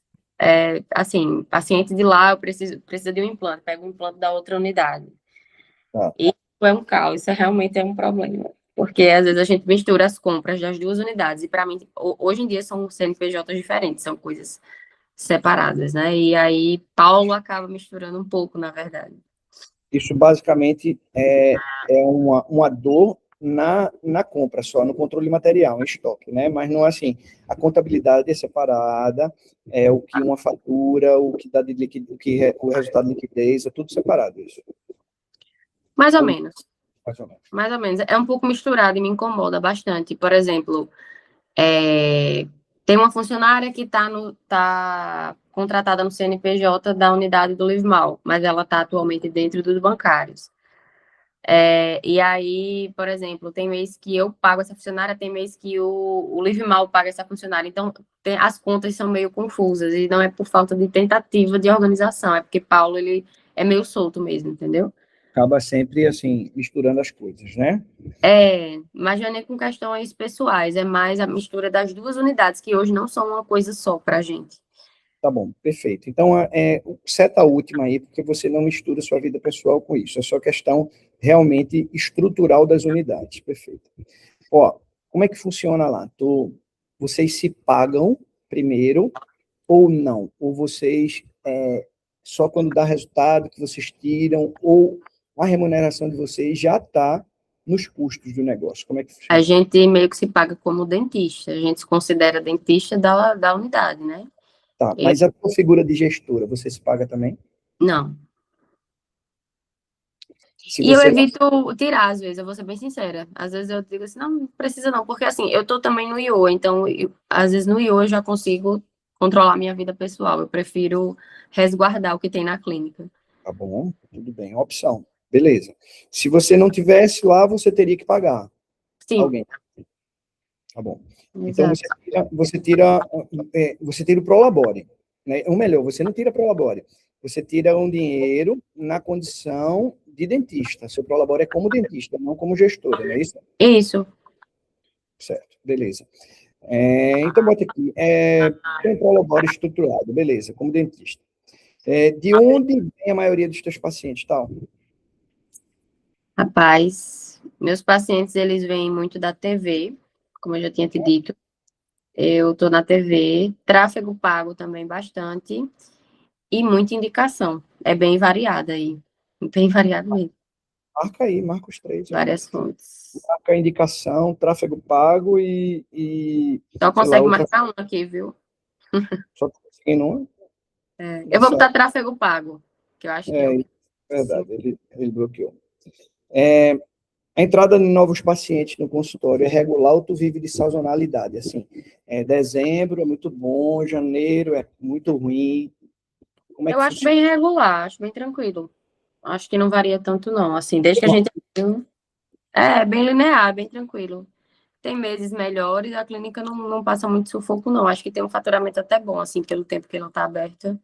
assim, paciente de lá, eu precisa de um implante, pego um implante da outra unidade. Tá. Isso é um caos, isso realmente é um problema. Porque às vezes a gente mistura as compras das 2 unidades, e para mim, hoje em dia são CNPJs diferentes, são coisas separadas, né? E aí Paulo acaba misturando um pouco, na verdade. Isso basicamente é uma dor na compra só, no controle material, em estoque, né? Mas não é assim, a contabilidade é separada, o que uma fatura, o que dá de o resultado de liquidez, é tudo separado isso. Mais ou menos. Mais ou menos. Mais ou menos. É um pouco misturado e me incomoda bastante. Por exemplo, tem uma funcionária que tá contratada no CNPJ da unidade do Livmal, mas ela está atualmente dentro dos bancários. E aí, por exemplo, tem mês que eu pago essa funcionária, tem mês que o Livmal paga essa funcionária. Então, as contas são meio confusas, e não é por falta de tentativa de organização, é porque Paulo, ele é meio solto mesmo, entendeu? Acaba sempre, assim, misturando as coisas, né? Mas já nem com questões pessoais, é mais a mistura das 2 unidades, que hoje não são uma coisa só para a gente. Tá bom, perfeito. Então, seta a última aí, porque você não mistura sua vida pessoal com isso. É só questão realmente estrutural das unidades. Perfeito. Ó, como é que funciona lá? Vocês se pagam primeiro ou não? Ou vocês, só quando dá resultado que vocês tiram, ou a remuneração de vocês já está nos custos do negócio? Como é que funciona? A gente meio que se paga como dentista, a gente se considera dentista da unidade, né? Tá, mas a tua figura de gestora, você se paga também? Não. Se E eu você... evito tirar, às vezes, eu vou ser bem sincera. Às vezes eu digo assim, não precisa não, porque assim, eu tô também no IO, então, às vezes no IO eu já consigo controlar minha vida pessoal, eu prefiro resguardar o que tem na clínica. Tá bom, tudo bem, opção. Beleza. Se você não tivesse lá, você teria que pagar. Sim. Alguém. Tá bom. Exato. Então, você tira o Prolabore, né? Ou melhor, você não tira Prolabore. Você tira um dinheiro na condição de dentista. Seu Prolabore é como dentista, não como gestora, não é isso? Isso. Certo, beleza. Então, bota aqui. Tem um Prolabore estruturado, beleza, como dentista. De onde vem a maioria dos teus pacientes, tal? Rapaz, meus pacientes, eles vêm muito da TV, como eu já tinha te dito. Eu tô na TV, tráfego pago também bastante, e muita indicação. É bem variada aí. Bem variado mesmo. Marca aí, marca os três. Várias fontes. Marca a indicação, tráfego pago e Só consegue marcar um aqui, viu? Só conseguindo um? Eu vou botar tráfego pago, que eu acho que é verdade, ele bloqueou. A entrada de novos pacientes no consultório é regular ou tu vive de sazonalidade? Assim, dezembro é muito bom, janeiro é muito ruim. Como é que eu acho bem regular, acho bem tranquilo. Acho que não varia tanto, não. Assim, desde que a gente... bem linear, bem tranquilo. Tem meses melhores, a clínica não passa muito sufoco, não. Acho que tem um faturamento até bom, assim, pelo tempo que ela está aberta.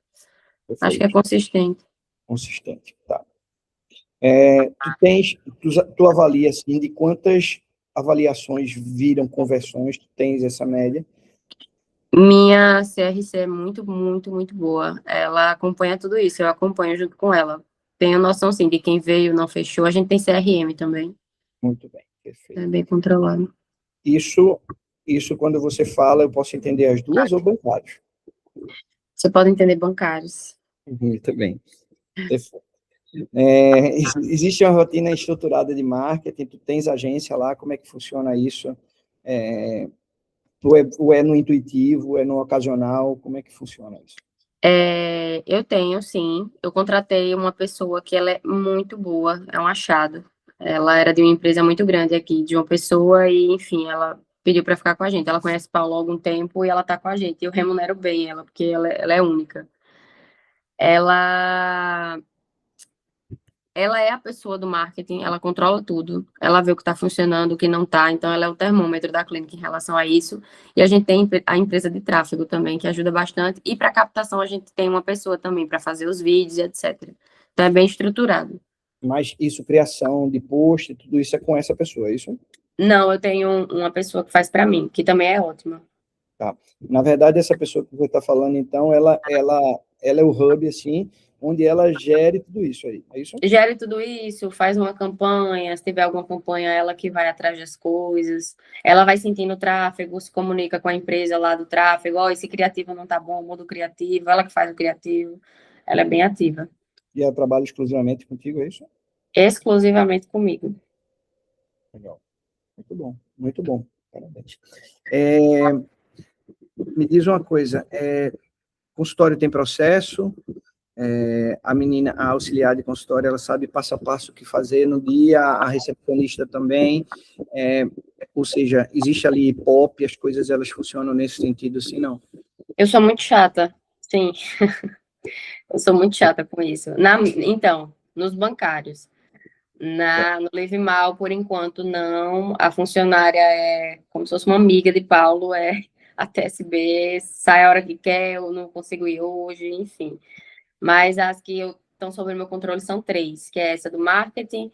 Perfeito. Acho que é consistente. Consistente, tá. Tu avalia, assim, de quantas avaliações viram conversões? Tu tens essa média? Minha CRC é muito, muito, muito boa. Ela acompanha tudo isso, eu acompanho junto com ela. Tenho noção, sim, de quem veio, não fechou. A gente tem CRM também. Muito bem, perfeito. É bem controlado. Isso quando você fala, eu posso entender as duas ou bancários? Você pode entender bancários. Muito bem. Perfeito. Existe uma rotina estruturada de marketing, tu tens agência lá, como é que funciona isso? Ou é no intuitivo, é no ocasional, como é que funciona isso? Eu tenho, sim. Eu contratei uma pessoa que ela é muito boa, é um achado. Ela era de uma empresa muito grande aqui, de uma pessoa, e, enfim, ela pediu para ficar com a gente. Ela conhece Paulo há algum tempo e ela está com a gente. Eu remunero bem ela, porque ela é única. Ela é a pessoa do marketing, ela controla tudo, ela vê o que está funcionando, o que não está, então ela é o termômetro da clínica em relação a isso. E a gente tem a empresa de tráfego também, que ajuda bastante, e para captação a gente tem uma pessoa também para fazer os vídeos, etc. Então é bem estruturado. Mas isso, criação de post, tudo isso é com essa pessoa, é isso? Não, eu tenho uma pessoa que faz para mim, que também é ótima. Tá. Na verdade, essa pessoa que você está falando, então, ela é o hub, assim, onde ela gere tudo isso aí, é isso? Gere tudo isso, faz uma campanha, se tiver alguma campanha, ela que vai atrás das coisas, ela vai sentindo o tráfego, se comunica com a empresa lá do tráfego, ó, esse criativo não tá bom, muda o criativo, ela que faz o criativo, ela é bem ativa. E ela trabalha exclusivamente contigo, é isso? Exclusivamente comigo. Legal. Muito bom, parabéns. Me diz uma coisa, consultório tem processo, a menina, a auxiliar de consultório, ela sabe passo a passo o que fazer no dia, a recepcionista também, ou seja, existe ali POP, as coisas elas funcionam nesse sentido, assim, não? Eu sou muito chata, sim. Eu sou muito chata com isso. Então, nos bancários, no Live Mal, por enquanto, não. A funcionária é como se fosse uma amiga de Paulo, é a TSB, sai a hora que quer, eu não consigo ir hoje, enfim. Mas as que estão sob o meu controle são três, que é essa do marketing,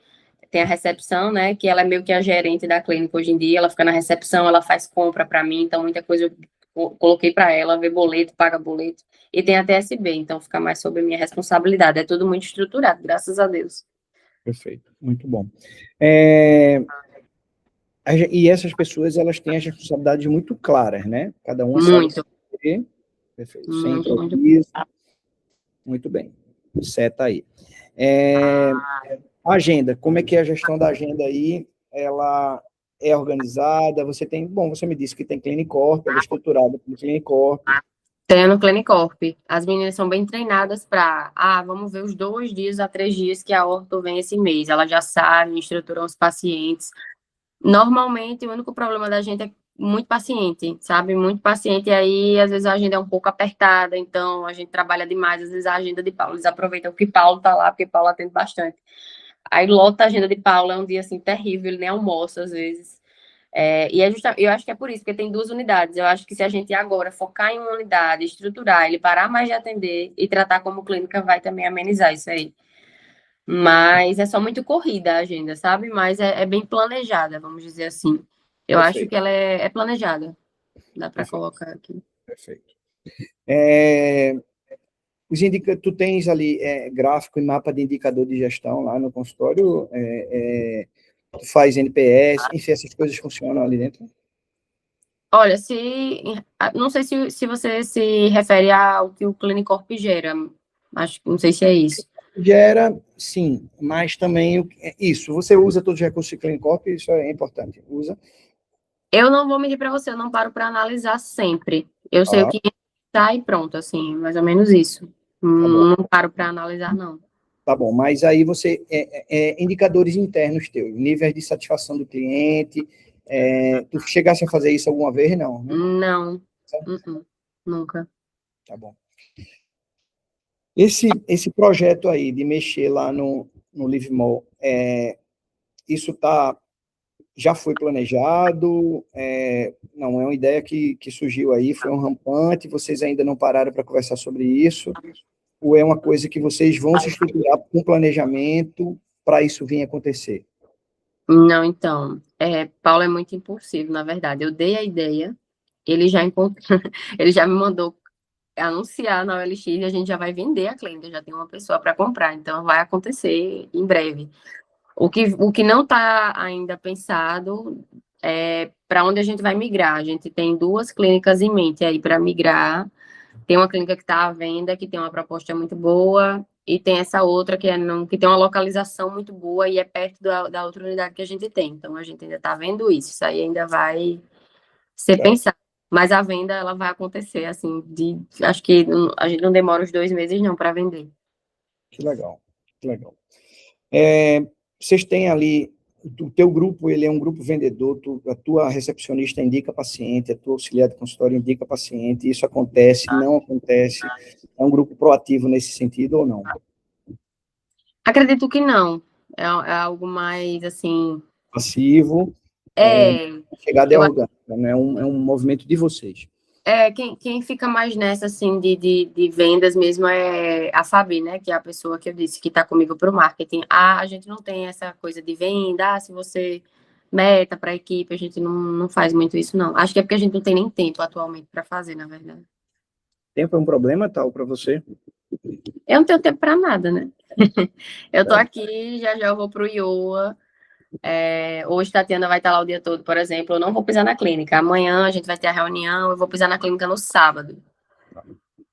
tem a recepção, né, que ela é meio que a gerente da clínica hoje em dia, ela fica na recepção, ela faz compra para mim, então muita coisa eu coloquei para ela, vê boleto, paga boleto, e tem a TSB, então fica mais sob a minha responsabilidade, é tudo muito estruturado, graças a Deus. Perfeito, muito bom. E essas pessoas, elas têm as responsabilidades muito claras, né? Cada uma sabe o que. Perfeito, sem improviso. Muito bem, seta aí. A agenda, como é que é a gestão da agenda aí? Ela é organizada? Você me disse que tem Clinicorp, ela é estruturada pelo Clinicorp. Tenho no Clinicorp. As meninas são bem treinadas para, vamos ver os 2 dias a 3 dias que a orto vem esse mês. Elas já sabem, estruturam os pacientes. Normalmente, o único problema da gente é muito paciente, sabe? Muito paciente, e aí, às vezes, a agenda é um pouco apertada, então a gente trabalha demais, às vezes, a agenda de Paulo. Eles aproveitam que Paulo tá lá, porque Paulo atende bastante. Aí, lota a agenda de Paulo, é um dia, assim, terrível, ele nem almoça, às vezes. Eu acho que é por isso, porque tem 2 unidades. Eu acho que se a gente agora focar em uma unidade, estruturar, ele parar mais de atender e tratar como clínica, vai também amenizar isso aí. Mas é só muito corrida a agenda, sabe? Mas é bem planejada, vamos dizer assim. Eu acho que ela é planejada. Dá para colocar aqui. Perfeito. Tu tens ali gráfico e mapa de indicador de gestão lá no consultório, tu faz NPS, enfim, essas coisas funcionam ali dentro? Olha, não sei se você se refere ao que o Clinicorp gera, não sei se é isso. Gera, sim, mas também isso, você usa todos os recursos de Clinicorp, isso é importante, usa? Eu não vou mentir para você, eu não paro para analisar sempre. Eu sei o que está e pronto, assim, mais ou menos isso. Não paro para analisar, não. Tá bom, mas aí você, indicadores internos teus, níveis de satisfação do cliente, tu chegasse a fazer isso alguma vez, não? Né? Não, nunca. Tá bom. Esse projeto aí de mexer lá no LiveMall, isso já foi planejado? Não, é uma ideia que surgiu aí, foi um rampante, vocês ainda não pararam para conversar sobre isso? Ou é uma coisa que vocês vão se estruturar com planejamento para isso vir acontecer? Não, então, Paulo é muito impulsivo, na verdade. Eu dei a ideia, ele já encontrou, ele já me mandou anunciar na OLX e a gente já vai vender a clínica, já tem uma pessoa para comprar, então vai acontecer em breve. O que não está ainda pensado é para onde a gente vai migrar. A gente tem 2 clínicas em mente aí para migrar. Tem uma clínica que está à venda, que tem uma proposta muito boa, e tem essa outra que tem uma localização muito boa e é perto da outra unidade que a gente tem. Então, a gente ainda está vendo isso. Isso aí ainda vai ser Tá, pensado. Mas a venda, ela vai acontecer, assim, acho que a gente não demora os 2 meses, não, para vender. que legal, que legal. Vocês têm ali, o teu grupo, ele é um grupo vendedor, a tua recepcionista indica paciente, a tua auxiliar de consultório indica paciente, isso acontece, não acontece, é um grupo proativo nesse sentido ou não? Acredito que não. É algo mais, assim... Passivo, chegada é Eu orgânica, né? É um movimento de vocês. quem fica mais nessa, assim, de vendas mesmo é a Fabi, né? Que é a pessoa que eu disse que está comigo para o marketing. A gente não tem essa coisa de venda, se você meta para a equipe, a gente não faz muito isso, não. Acho que é porque a gente não tem nem tempo atualmente para fazer, na verdade. Tempo é um problema, tal, para você? Eu não tenho tempo para nada, né? Eu tô aqui, já eu vou pro IOA. Hoje Tatiana vai estar lá o dia todo, por exemplo. Eu não vou pisar na clínica. Amanhã a gente vai ter a reunião, eu vou pisar na clínica no sábado.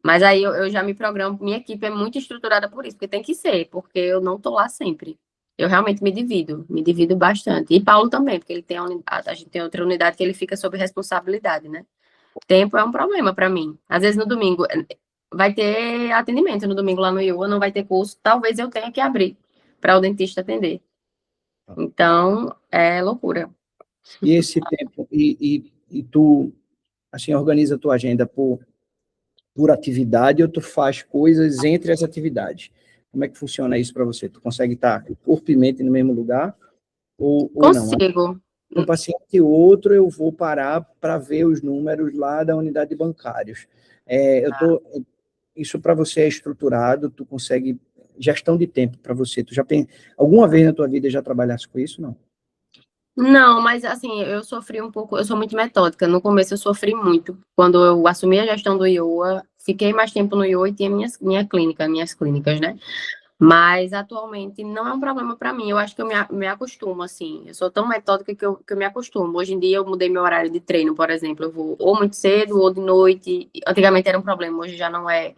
Mas aí eu já me programo, minha equipe é muito estruturada por isso, porque tem que ser, porque eu não tô lá sempre. Eu realmente me divido bastante. E Paulo também, porque ele tem a gente tem outra unidade que ele fica sob responsabilidade, né? Tempo é um problema para mim. Às vezes no domingo vai ter atendimento no domingo lá no IUA, não vai ter curso, talvez eu tenha que abrir para o dentista atender. Então, é loucura. E esse tempo, e tu, assim, organiza a tua agenda por atividade ou tu faz coisas entre as atividades? Como é que funciona isso para você? Tu consegue estar corpo e mente no mesmo lugar ou não? Consigo. Um paciente e outro, eu vou parar para ver os números lá da unidade de bancários. Isso para você é estruturado, tu consegue gestão de tempo para você. Tu já tem alguma vez na tua vida já trabalhasse com isso? Não. Não, mas assim, eu sofri um pouco, eu sou muito metódica. No começo eu sofri muito. Quando eu assumi a gestão do IOA, fiquei mais tempo no IOA e tinha minhas clínicas, né? Mas atualmente não é um problema para mim. Eu acho que eu me acostumo, assim. Eu sou tão metódica que eu me acostumo. Hoje em dia eu mudei meu horário de treino, por exemplo. Eu vou ou muito cedo ou de noite. Antigamente era um problema, hoje já não é.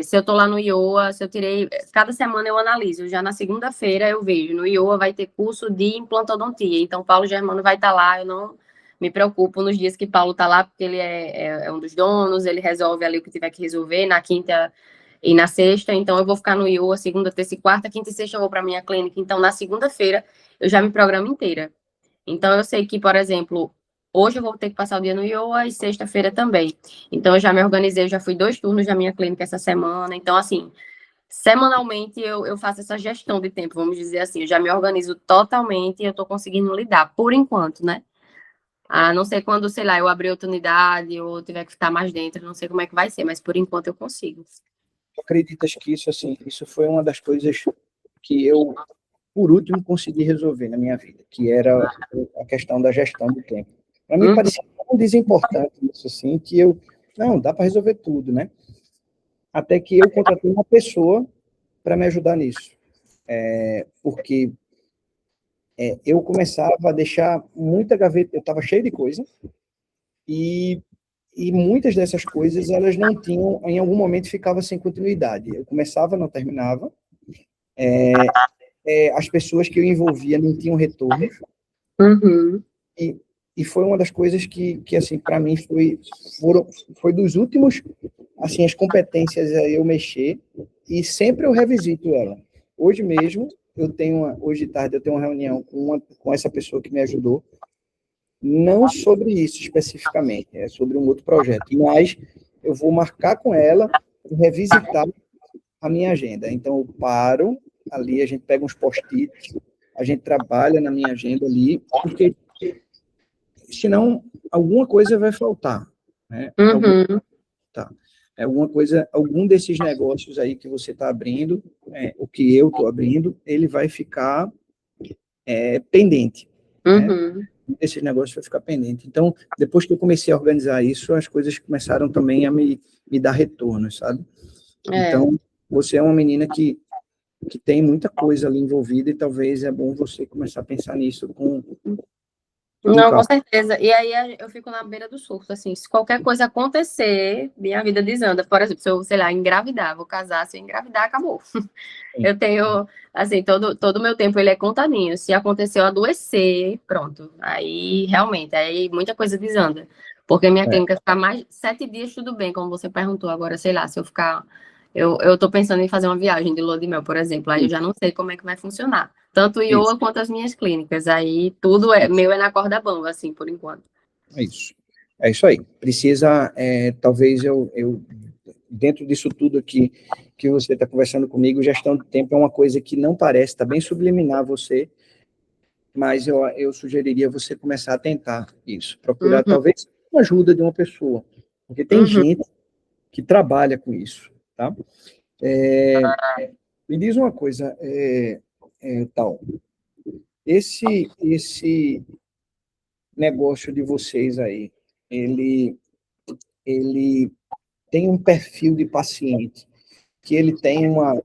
Se eu tô lá no IOA, se eu tirei. Cada semana eu analiso. Já na segunda-feira eu vejo. No IOA vai ter curso de implantodontia. Então, Paulo Germano vai estar lá. Eu não me preocupo nos dias que Paulo tá lá, porque ele é um dos donos, ele resolve ali o que tiver que resolver. Na quinta e na sexta, então eu vou ficar no IOA segunda, terça e quarta, quinta e sexta eu vou para minha clínica. Então, na segunda-feira, eu já me programo inteira. Então, eu sei que, por exemplo, hoje eu vou ter que passar o dia no IOA e sexta-feira também. Então, eu já me organizei, eu já fui 2 turnos da minha clínica essa semana. Então, assim, semanalmente eu faço essa gestão de tempo, vamos dizer assim. Eu já me organizo totalmente e eu estou conseguindo lidar, por enquanto, né? A não ser quando, sei lá, eu abrir outra unidade ou tiver que ficar mais dentro, não sei como é que vai ser, mas por enquanto eu consigo. Tu acreditas que isso, assim, isso foi uma das coisas que eu, por último, consegui resolver na minha vida, que era a questão da gestão do tempo. Para mim, parecia tão desimportante isso, assim, que não, dá para resolver tudo, né? Até que eu contratei uma pessoa para me ajudar nisso. Porque eu começava a deixar muita gaveta, eu estava cheio de coisa, e muitas dessas coisas, elas não tinham, em algum momento, ficava sem continuidade. Eu começava, não terminava, as pessoas que eu envolvia não tinham retorno, e foi uma das coisas que assim, para mim, foi dos últimos, assim, as competências a eu mexer, e sempre eu revisito ela. Hoje mesmo, hoje de tarde, eu tenho uma reunião com essa pessoa que me ajudou, não sobre isso especificamente, é sobre um outro projeto, mas eu vou marcar com ela, revisitar a minha agenda. Então, eu paro ali, a gente pega uns post-its, a gente trabalha na minha agenda ali, porque senão alguma coisa vai faltar, né? Alguma coisa, algum desses negócios aí que você está abrindo, o que eu estou abrindo, ele vai ficar pendente, né? Uhum. Esse negócio vai ficar pendente. Então, depois que eu comecei a organizar isso, as coisas começaram também a me dar retorno, sabe? Então, você é uma menina que tem muita coisa ali envolvida e talvez é bom você começar a pensar nisso com Não, com calma. certeza. E aí eu fico na beira do surto, assim, se qualquer coisa acontecer, minha vida desanda. Por exemplo, se eu, sei lá, engravidar, vou casar, se eu engravidar, acabou. Eu tenho, assim, todo o meu tempo ele é contadinho. Se aconteceu adoecer, pronto. Aí, realmente, aí muita coisa desanda. Porque minha clínica fica mais 7 dias, tudo bem, como você perguntou. Agora, sei lá, se eu ficar. Eu tô pensando em fazer uma viagem de lua de mel, por exemplo. Aí eu já não sei como é que vai funcionar. Tanto o Isso, Iowa quanto as minhas clínicas. Aí tudo é meu é na corda bamba, assim, por enquanto. é isso. É isso aí. Precisa, talvez dentro disso tudo aqui que você está conversando comigo, gestão de tempo é uma coisa que não parece, está bem subliminar a você, mas eu sugeriria você começar a tentar isso, procurar Uhum, talvez uma ajuda de uma pessoa, porque tem uhum. gente que trabalha com isso, tá? Me diz uma coisa, tal, esse negócio de vocês aí, ele, ele tem um perfil de paciente que ele tem um,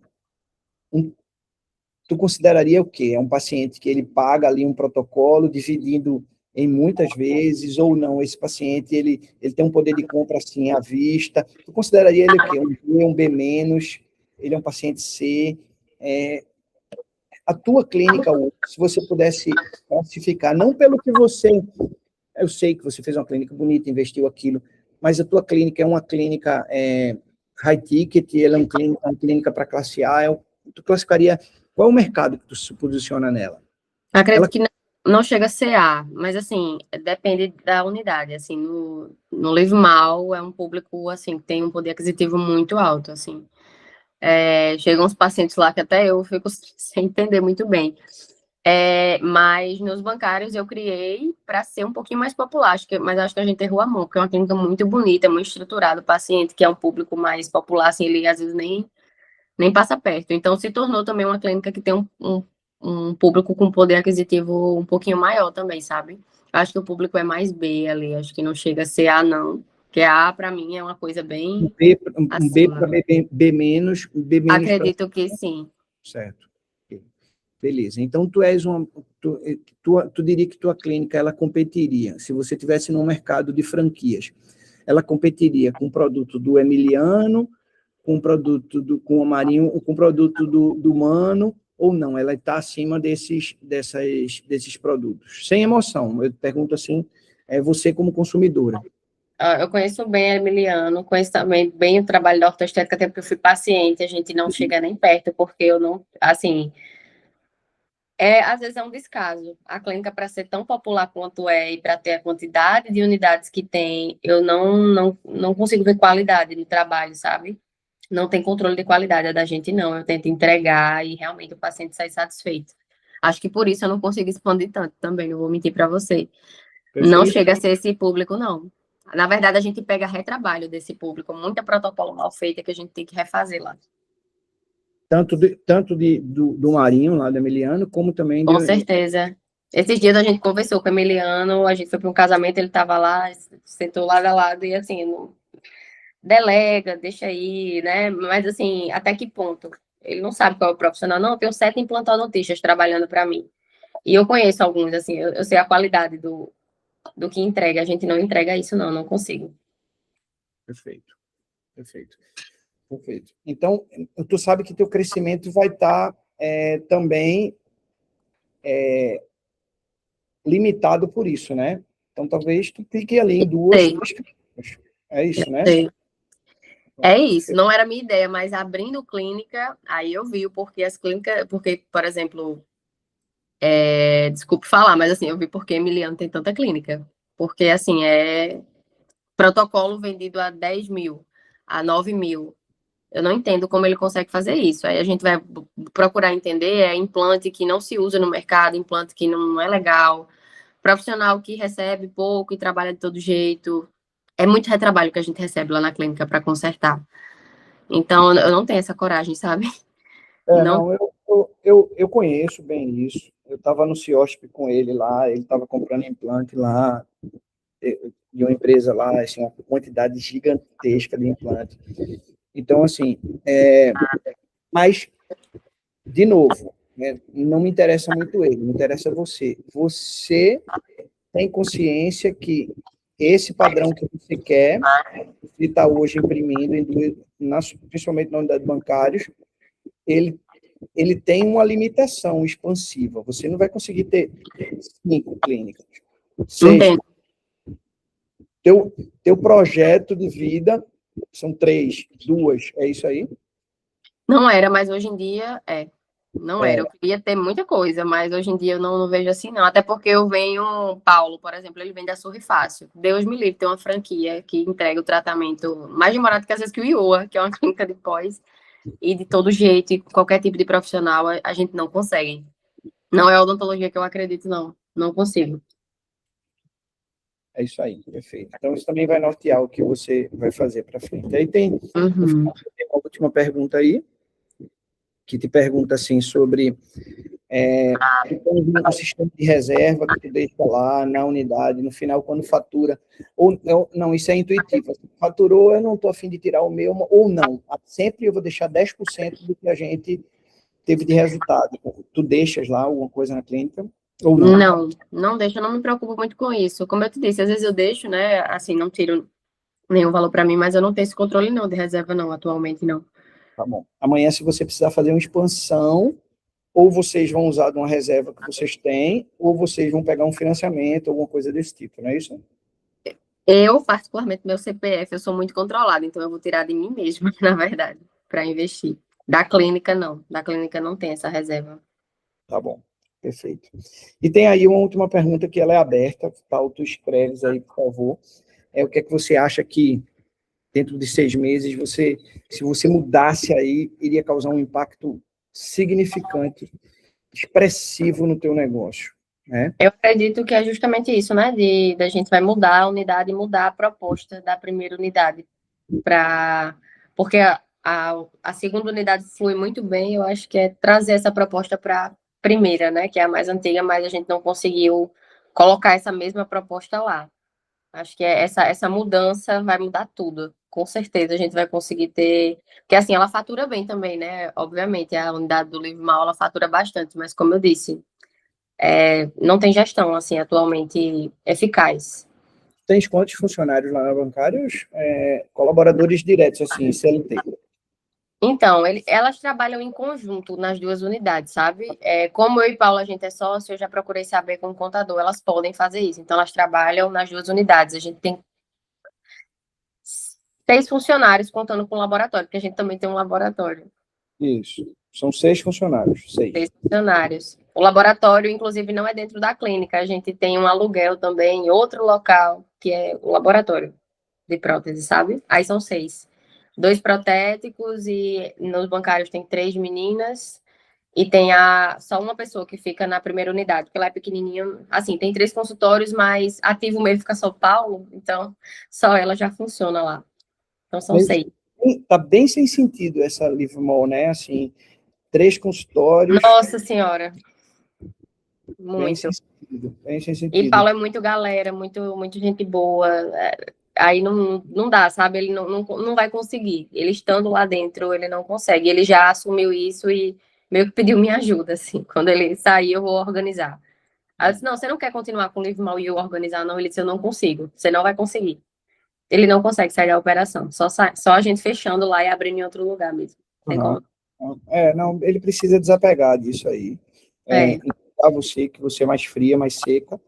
tu consideraria o quê? É um paciente que ele paga ali um protocolo dividindo em muitas vezes ou não? Esse paciente, ele tem um poder de compra assim à vista. Tu consideraria ele o quê? Um B, um B menos? Ele é um paciente C? É, a tua clínica, se você pudesse classificar, não pelo que você... Eu sei que você fez uma clínica bonita, investiu aquilo, mas a tua clínica é uma clínica high ticket, ela é uma clínica para classe A, tu classificaria qual é o mercado que tu se posiciona nela? Acredito Ela que não chega a ser A, mas assim, depende da unidade. Assim, no Live Mal é um público assim que tem um poder aquisitivo muito alto, assim. Chegam uns pacientes lá que até eu fico sem entender muito bem. Mas nos bancários eu criei para ser um pouquinho mais popular, mas acho que a gente errou a mão, porque é uma clínica muito bonita, muito estruturada. O paciente que é um público mais popular, assim, ele às vezes nem passa perto. Então, se tornou também uma clínica que tem um público com poder aquisitivo um pouquinho maior também, sabe? Acho que o público é mais B ali, acho que não chega a ser A, não. Porque A, para mim, é uma coisa bem um B para acima. B menos para Acredito que sim. certo. Beleza. Então, tu és uma. Tu diria que tua clínica ela competiria, se você tivesse no mercado de franquias, ela competiria com o produto do Emiliano, com o produto com o Marinho, com o produto do Mano, ou não? Ela está acima desses produtos. Sem emoção. Eu pergunto assim, você como consumidora. Eu conheço bem a Emiliano, conheço também bem o trabalho da ortoestética, até porque eu fui paciente, a gente não chega nem perto, porque eu não, assim, às vezes é um descaso. A clínica, para ser tão popular quanto é e para ter a quantidade de unidades que tem, eu não consigo ver qualidade no trabalho, sabe? Não tem controle de qualidade a da gente, não. Eu tento entregar e realmente o paciente sai satisfeito. Acho que por isso eu não consigo expandir tanto também, não vou mentir para você. Não Perfeito. chega a ser esse público, não. Na verdade, a gente pega retrabalho desse público, muita protocolo mal feita que a gente tem que refazer lá. Tanto do Marinho, lá do Emiliano, como também Com certeza. Esses dias a gente conversou com o Emiliano, a gente foi para um casamento, ele estava lá, sentou lado a lado, e assim, não delega, deixa aí, né? Mas assim, até que ponto? Ele não sabe qual é o profissional, não. Eu tenho 7 implantodontistas trabalhando para mim. E eu conheço alguns, assim, eu sei a qualidade do que entrega. A gente não entrega isso, não consigo. Perfeito, perfeito. Perfeito. Então, tu sabe que teu crescimento vai estar também limitado por isso, né? Então, talvez tu clique ali em duas, Sei, três clínicas. É isso, né? sei. É Pronto, isso, perfeito. não era a minha ideia, mas abrindo clínica, aí eu vi o porquê as clínicas, porque, por exemplo, desculpe falar, mas assim, eu vi porque Emiliano tem tanta clínica. Porque, assim, protocolo vendido a 10 mil, a 9 mil. Eu não entendo como ele consegue fazer isso. Aí a gente vai procurar entender, implante que não se usa no mercado, implante que não é legal, profissional que recebe pouco e trabalha de todo jeito. É muito retrabalho que a gente recebe lá na clínica para consertar. Então, eu não tenho essa coragem, sabe? Não. Não, Eu conheço bem isso. Eu estava no CIOSP com ele lá, ele estava comprando implante lá, de uma empresa lá, assim, uma quantidade gigantesca de implante. Então, assim, mas, de novo, né, não me interessa muito ele, me interessa você. Você tem consciência que esse padrão que você quer, que está hoje imprimindo, principalmente na unidade bancária, ele tem uma limitação expansiva. Você não vai conseguir ter 5 clínicas, 6. Teu projeto de vida são 3, 2, é isso aí? Não era, mas hoje em dia Não era. Eu queria ter muita coisa, mas hoje em dia eu não vejo assim, não. Até porque eu venho, Paulo, por exemplo, ele vem da Sorrifácil. Deus me livre, tem uma franquia que entrega o tratamento mais demorado que às vezes que o IOA, que é uma clínica de pós, e de todo jeito, e qualquer tipo de profissional, a gente não consegue. Não é a odontologia que eu acredito, não. Não consigo. É isso aí, perfeito. Então, isso também vai nortear o que você vai fazer para frente. Aí tem uma última pergunta aí, que te pergunta assim sobre um sistema de reserva que tu deixa lá na unidade, no final, quando fatura, ou não, isso é intuitivo. Faturou, eu não estou a fim de tirar o meu, ou não. Sempre eu vou deixar 10% do que a gente teve de resultado. Tu deixas lá alguma coisa na clínica? Ou não? Não deixo, eu não me preocupo muito com isso. Como eu te disse, às vezes eu deixo, né, assim, não tiro nenhum valor para mim, mas eu não tenho esse controle não, de reserva não, atualmente não. Tá bom. Amanhã, se você precisar fazer uma expansão, ou vocês vão usar de uma reserva que vocês têm, ou vocês vão pegar um financiamento, alguma coisa desse tipo, não é isso? Eu, particularmente, meu CPF, eu sou muito controlada, então eu vou tirar de mim mesma, na verdade, para investir. Da clínica, não. Da clínica não tem essa reserva. Tá bom, perfeito. E tem aí uma última pergunta que ela é aberta, tal, tu escreves aí, por favor. O que é que você acha que, dentro de 6 meses, se você mudasse aí, iria causar um impacto significante, expressivo no teu negócio, né? Eu acredito que é justamente isso, né? Da gente vai mudar a unidade e mudar a proposta da primeira unidade. Porque a segunda unidade flui muito bem, eu acho que é trazer essa proposta para a primeira, né? Que é a mais antiga, mas a gente não conseguiu colocar essa mesma proposta lá. Acho que essa mudança vai mudar tudo. Com certeza a gente vai conseguir ter. Porque assim, ela fatura bem também, né? Obviamente, a unidade do Livre Mal ela fatura bastante, mas como eu disse, não tem gestão assim atualmente eficaz. Tens quantos funcionários lá na Bancários? Colaboradores diretos, assim, CLT. Então, elas trabalham em conjunto nas duas unidades, sabe? Como eu e Paula, a gente é sócio, eu já procurei saber com o contador, elas podem fazer isso. Então, elas trabalham nas duas unidades. A gente tem 6 funcionários contando com o laboratório, porque a gente também tem um laboratório. Isso. São 6 funcionários, 6. 6 funcionários. O laboratório, inclusive, não é dentro da clínica. A gente tem um aluguel também em outro local, que é o laboratório de prótese, sabe? Aí são 6. 2 protéticos e nos bancários tem 3 meninas e tem só uma pessoa que fica na primeira unidade, porque ela é pequenininha. Assim, tem 3 consultórios, mas ativo mesmo fica São Paulo, então só ela já funciona lá. Então são 6. Tá bem sem sentido essa Livemol, né? Assim, 3 consultórios. Nossa Senhora. Muito. Bem sem sentido. E Paulo é muito galera, muito gente boa. Aí não dá, sabe? Ele não vai conseguir. Ele estando lá dentro, ele não consegue. Ele já assumiu isso e meio que pediu minha ajuda, assim. Quando ele sair, eu vou organizar. Aí eu disse, não, você não quer continuar com o livro mal e eu organizar, não? Ele disse, eu não consigo. Você não vai conseguir. Ele não consegue sair da operação. Só a gente fechando lá e abrindo em outro lugar mesmo. Tem como. Não, ele precisa desapegar disso aí. Encontrar você, que você é mais fria, mais seca,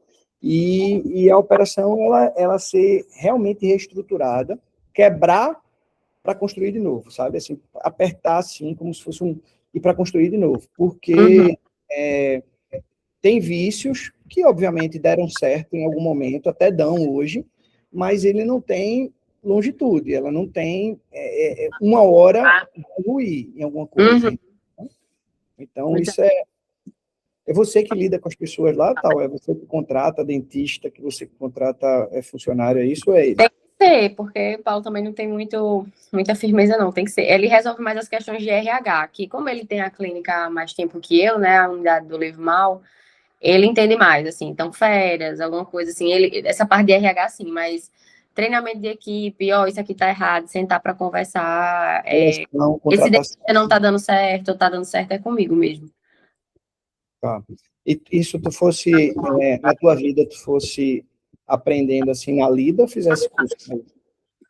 e a operação ela ser realmente reestruturada, quebrar para construir de novo, sabe? Assim, apertar assim, como se fosse e para construir de novo. Porque tem vícios que, obviamente, deram certo em algum momento, até dão hoje, mas ele não tem longitude, ela não tem uma hora ruir em alguma coisa. Então, isso é você que lida com as pessoas lá, tal, é você que contrata dentista, que você que contrata funcionário, isso é ele. ser, porque o Paulo também não tem muita firmeza, não. Tem que ser. Ele resolve mais as questões de RH, que como ele tem a clínica há mais tempo que eu, né, a unidade do Livre Mal, ele entende mais, assim. Então, férias, alguma coisa assim. Essa parte de RH, sim, mas treinamento de equipe, ó, isso aqui tá errado, sentar para conversar. Seleção, Esse contratação. daqui não tá dando certo, ou tá dando certo, é comigo mesmo. Tá. E se tu fosse, na tua vida, tu fosse aprendendo assim na lida ou fizesse curso?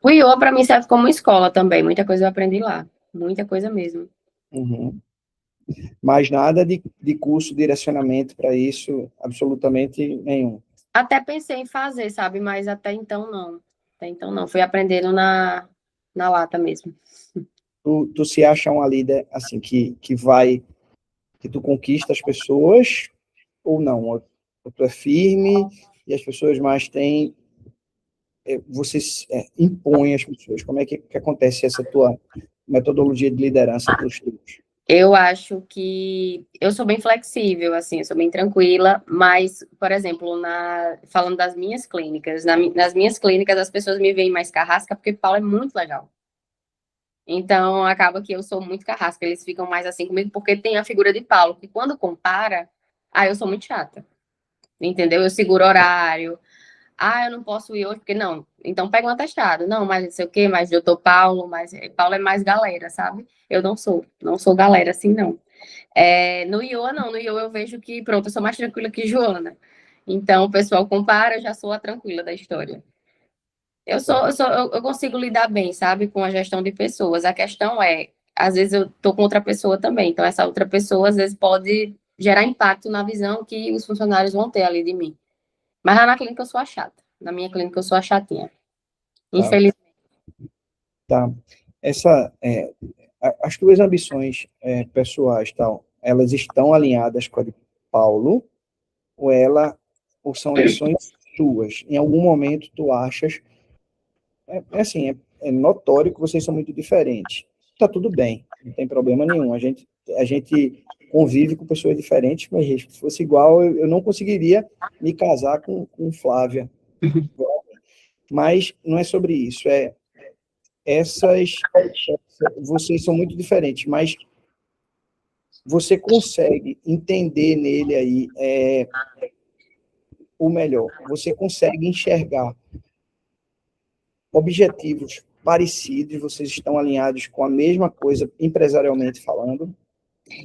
O IOA, para mim, serve como escola também. Muita coisa eu aprendi lá. Muita coisa mesmo. Uhum. Mas nada de curso, direcionamento para isso, absolutamente nenhum. Até pensei em fazer, sabe? Mas até então não. Até então não. Fui aprendendo na lata mesmo. Tu se acha uma líder, assim, que tu conquista as pessoas ou não? Ou tu é firme e as pessoas mais têm, você impõe as pessoas. Como é que acontece essa tua metodologia de liderança para os teus? Eu acho que eu sou bem flexível, assim, eu sou bem tranquila, mas, por exemplo, falando das minhas clínicas, nas minhas clínicas as pessoas me veem mais carrasca porque Paulo é muito legal. Então, acaba que eu sou muito carrasca, eles ficam mais assim comigo porque tem a figura de Paulo, que quando compara, eu sou muito chata, entendeu? Eu seguro horário, eu não posso ir hoje, porque não. Então pega um atestado. Não, mas não sei o quê, mas doutor Paulo, mas Paulo é mais galera, sabe? Eu não sou galera assim, não. No IOA, não. No IOA eu vejo que, pronto, eu sou mais tranquila que Joana. Então o pessoal compara, eu já sou a tranquila da história. Eu consigo lidar bem, sabe, com a gestão de pessoas. A questão é, às vezes eu tô com outra pessoa também. Então essa outra pessoa, às vezes, pode gerar impacto na visão que os funcionários vão ter ali de mim. Mas lá na clínica eu sou a chata. Na minha clínica eu sou a chatinha. Tá, Infelizmente. tá. As tuas ambições pessoais, tal, elas estão alinhadas com a de Paulo ou ou são ambições suas? Em algum momento tu achas, assim, é notório que vocês são muito diferentes. Tá tudo bem, não tem problema nenhum. A gente convive com pessoas diferentes, mas se fosse igual, eu não conseguiria me casar com Flávia. Mas não é sobre isso, essas, vocês são muito diferentes, mas você consegue entender nele aí o melhor, você consegue enxergar objetivos parecidos, vocês estão alinhados com a mesma coisa empresarialmente falando?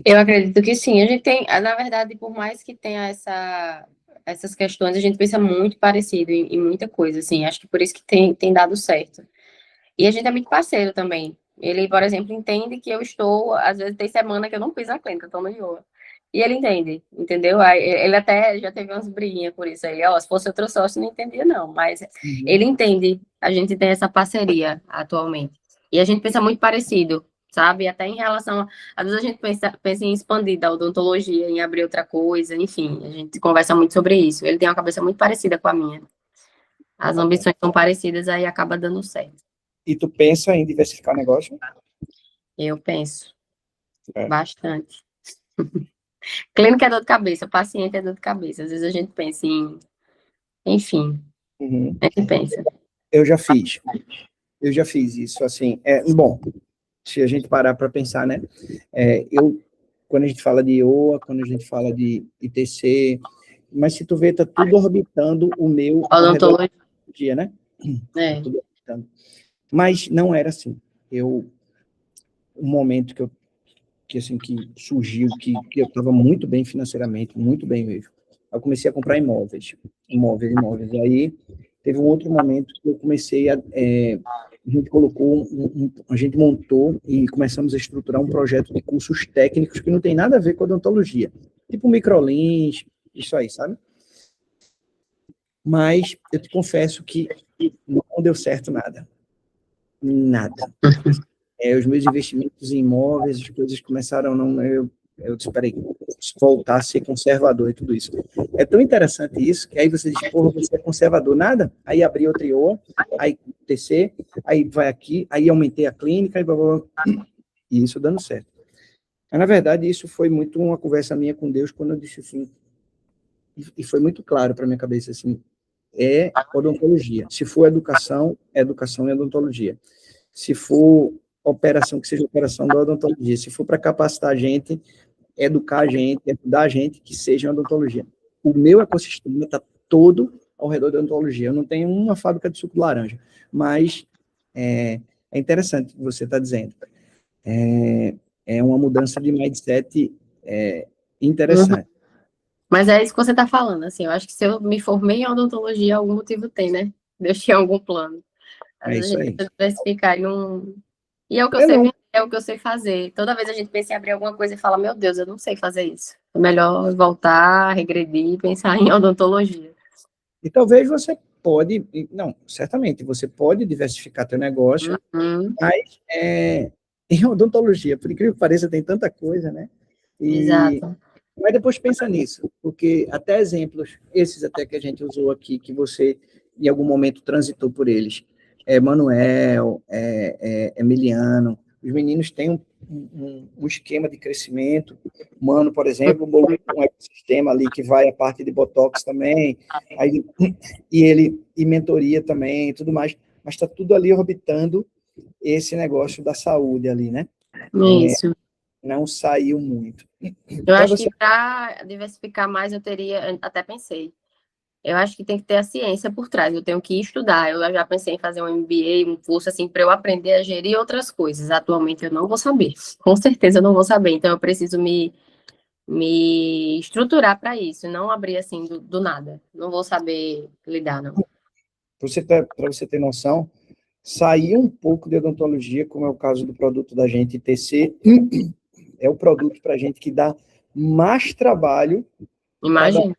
Eu acredito que sim. A gente tem, na verdade, por mais que tenha essas questões, a gente pensa muito parecido em muita coisa, assim. Acho que por isso que tem dado certo. E a gente é muito parceiro também. Ele, por exemplo, entende que eu estou, às vezes tem semana que eu não fiz a clínica, eu tô no yoga. E ele entende, entendeu? Aí, ele até já teve umas briguinhas por isso aí. Ó, se fosse outro sócio, não entendia, não. Mas Uhum. ele entende. A gente tem essa parceria atualmente. E a gente pensa muito parecido, sabe? Até em relação. Às vezes a gente pensa em expandir da odontologia, em abrir outra coisa, enfim. A gente conversa muito sobre isso. Ele tem uma cabeça muito parecida com a minha. As ambições são parecidas, aí acaba dando certo. E tu pensa em diversificar o negócio? Eu penso bastante. Clínica é dor de cabeça, paciente é dor de cabeça. Às vezes a gente pensa enfim, Uhum. a gente pensa. Eu já fiz isso, assim, bom, se a gente parar para pensar, né, quando a gente fala de IOA, quando a gente fala de ITC, mas se tu vê, tá tudo orbitando o meu ao redor Odontologia, do dia, né? Tá é. tudo orbitando. Mas não era assim. Um momento que surgiu, que eu estava muito bem financeiramente, muito bem mesmo. Eu comecei a comprar imóveis. E aí teve um outro momento que eu comecei a gente colocou, a gente montou e começamos a estruturar um projeto de cursos técnicos que não tem nada a ver com odontologia. Tipo microlins, isso aí, sabe? Mas eu te confesso que não deu certo nada. Nada. Os meus investimentos em imóveis, as coisas começaram a não. Eu disse, peraí, voltar a ser conservador e tudo isso. É tão interessante isso, que aí você diz, porra, você é conservador, nada? Aí abri outra IOA, aí TC, aí vai aqui, aí aumentei a clínica, e blá, blá, blá. E isso dando certo. Mas, na verdade, isso foi muito uma conversa minha com Deus, quando eu disse assim, e foi muito claro para minha cabeça, assim, é odontologia. Se for educação, é educação e odontologia. Se for operação, que seja operação da odontologia. Se for para capacitar a gente, educar a gente, ajudar a gente, que seja odontologia. O meu ecossistema está todo ao redor da odontologia. Eu não tenho uma fábrica de suco de laranja, mas é interessante o que você está dizendo. É uma mudança de mindset interessante. Mas é isso que você está falando, assim, eu acho que se eu me formei em odontologia, algum motivo tem, né? Deus tinha algum plano. Às vezes Isso a aí. gente precisa diversificar em um... E é o que eu sei vender, é o que eu sei fazer. Toda vez a gente pensa em abrir alguma coisa e fala, meu Deus, eu não sei fazer isso. É melhor voltar, regredir e pensar em odontologia. E talvez você pode... Não, certamente, você pode diversificar teu negócio, mas em odontologia, por incrível que pareça, tem tanta coisa, né? Exato. Mas depois pensa nisso, porque até exemplos, esses até que a gente usou aqui, que você em algum momento transitou por eles, Manuel, Emiliano, os meninos têm um esquema de crescimento. Mano, por exemplo, um ecossistema ali que vai a parte de Botox também, aí, e mentoria também, e tudo mais, mas está tudo ali orbitando esse negócio da saúde ali, né? Isso. Não saiu muito. Eu acho que para diversificar mais eu teria, até pensei, eu acho que tem que ter a ciência por trás, eu tenho que estudar, eu já pensei em fazer um MBA, um curso assim, para eu aprender a gerir outras coisas, atualmente eu não vou saber, com certeza eu não vou saber, então eu preciso me estruturar para isso, não abrir assim do nada, não vou saber lidar, não. Para você ter noção, sair um pouco de odontologia, como é o caso do produto da gente, TC, é o produto para a gente que dá mais trabalho. Imagina.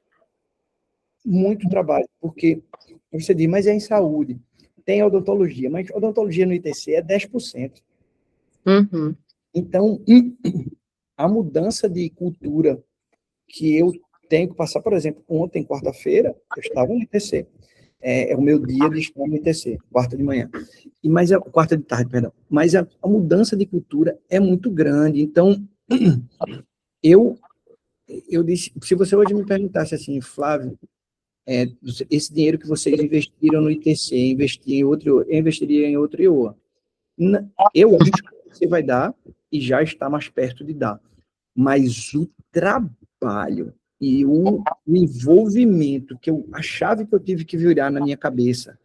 Muito trabalho, porque você diz, mas é em saúde, tem odontologia, mas odontologia no ITC é 10%. Então, a mudança de cultura que eu tenho que passar, por exemplo, ontem, quarta-feira, eu estava no ITC, é o meu dia de estar no ITC, quarta de manhã, quarta de tarde, perdão, mas a mudança de cultura é muito grande, então, eu disse, se você hoje me perguntasse assim, Flávio, esse dinheiro que vocês investiram no ITC, eu investiria em outro IOA. Eu acho que você vai dar e já está mais perto de dar. Mas o trabalho e o envolvimento, a chave que eu tive que virar na minha cabeça,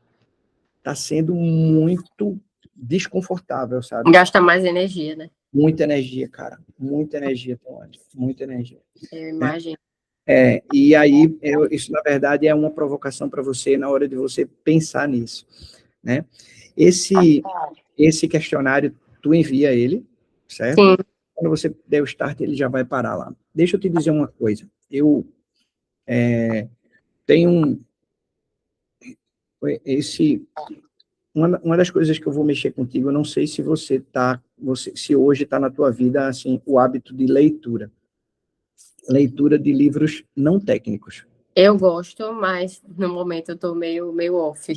está sendo muito desconfortável, sabe? Gasta mais energia, né? Muita energia, cara. Muita energia, Tomate. Muita energia. Eu imagino. E aí, isso, na verdade, é uma provocação para você na hora de você pensar nisso, né? Esse questionário, tu envia ele, certo? Sim. Quando você der o start, ele já vai parar lá. Deixa eu te dizer uma coisa. Eu tenho uma das coisas que eu vou mexer contigo, eu não sei se se hoje está na tua vida, assim, o hábito de leitura de livros não técnicos. Eu gosto, mas no momento eu estou meio off.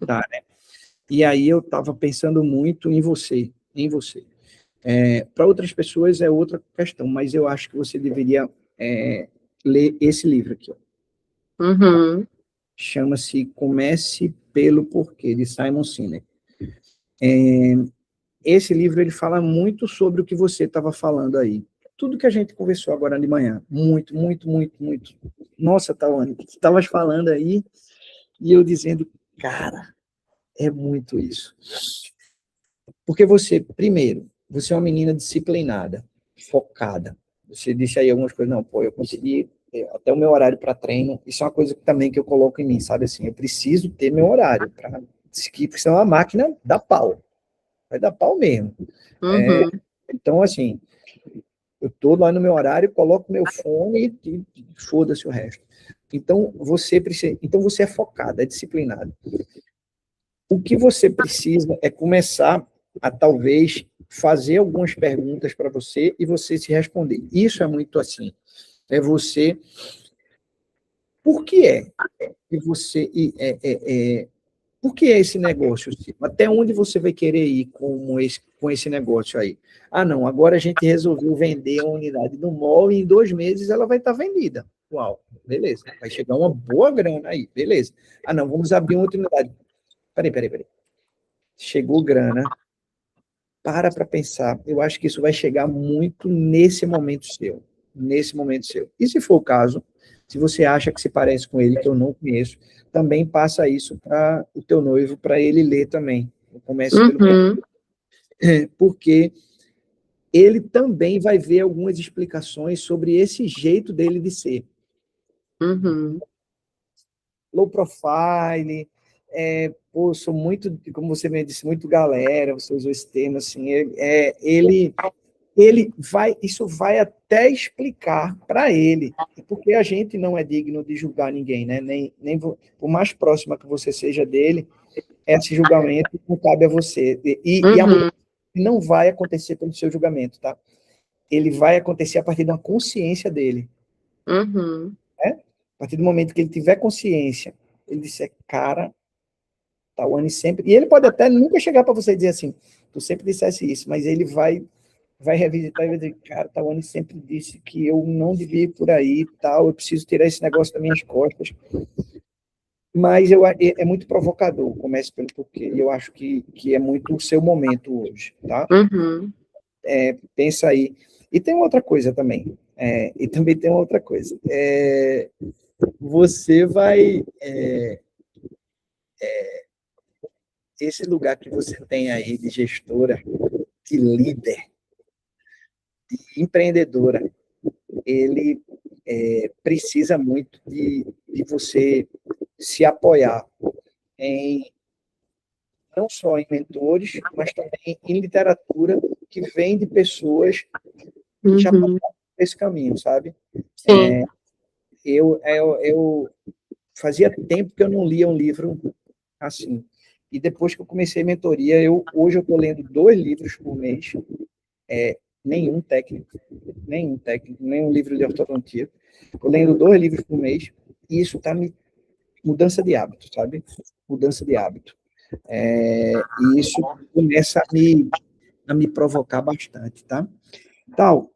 Tá, né? E aí eu estava pensando muito em você. Para outras pessoas é outra questão, mas eu acho que você deveria ler esse livro aqui. Chama-se Comece pelo Porquê, de Simon Sinek. Esse livro ele fala muito sobre o que você estava falando aí. Tudo que a gente conversou agora de manhã. Muito, muito, muito, muito. Nossa, Tawane, tu estavas falando aí e eu dizendo, cara, é muito isso. Porque você, primeiro, você é uma menina disciplinada, focada. Você disse aí algumas coisas, não, pô, eu consegui até o meu horário para treino. Isso é uma coisa também que eu coloco em mim, sabe assim, eu preciso ter meu horário, porque senão a máquina dá pau. Vai dar pau mesmo. Então, assim, eu estou lá no meu horário, coloco meu fone e foda-se o resto. Então, você é focado, é disciplinado. O que você precisa é começar a, talvez, fazer algumas perguntas para você e você se responder. Isso é muito assim. É você... Por que é que você... Por que é esse negócio? Até onde você vai querer ir com esse negócio aí? Ah, não, agora a gente resolveu vender a unidade do mall e em 2 meses ela vai estar vendida. Uau, beleza. Vai chegar uma boa grana aí, beleza. Ah, não, vamos abrir uma outra unidade. Peraí. Chegou grana, para pensar. Eu acho que isso vai chegar muito nesse momento seu. Nesse momento seu. E se for o caso, se você acha que se parece com ele, que eu não conheço, também passa isso para o teu noivo, para ele ler também. Eu começo pelo... Porque ele também vai ver algumas explicações sobre esse jeito dele de ser. Low profile, sou muito, como você me disse, muito galera, você usou esse termo, assim, ele vai, isso vai até explicar para ele, porque a gente não é digno de julgar ninguém, né? Nem por mais próxima que você seja dele, esse julgamento não cabe a você. E a mudança não vai acontecer pelo seu julgamento, tá? Ele vai acontecer a partir de uma consciência dele. Né? A partir do momento que ele tiver consciência, ele disser, cara, Tawane sempre... E ele pode até nunca chegar para você e dizer assim, tu sempre dissesse isso, mas ele vai revisitar e vai dizer, cara, Tawane sempre disse que eu não devia ir por aí, tal, eu preciso tirar esse negócio das minhas costas. Mas é muito provocador, comece pelo porquê. Eu acho que é muito o seu momento hoje, tá? Pensa aí. E tem outra coisa também. Você vai... esse lugar que você tem aí de gestora, de líder, de empreendedora, ele precisa muito de você se apoiar não só em mentores, mas também em literatura que vem de pessoas que já passaram por esse caminho, sabe? Eu fazia tempo que eu não lia um livro assim. E depois que eu comecei a mentoria, hoje eu estou lendo 2 livros por mês, nenhum técnico, nenhum livro de ortodontia. Estou lendo 2 livros por mês, e isso está me... Mudança de hábito, sabe? Mudança de hábito. E isso começa a me provocar bastante, tá? Então,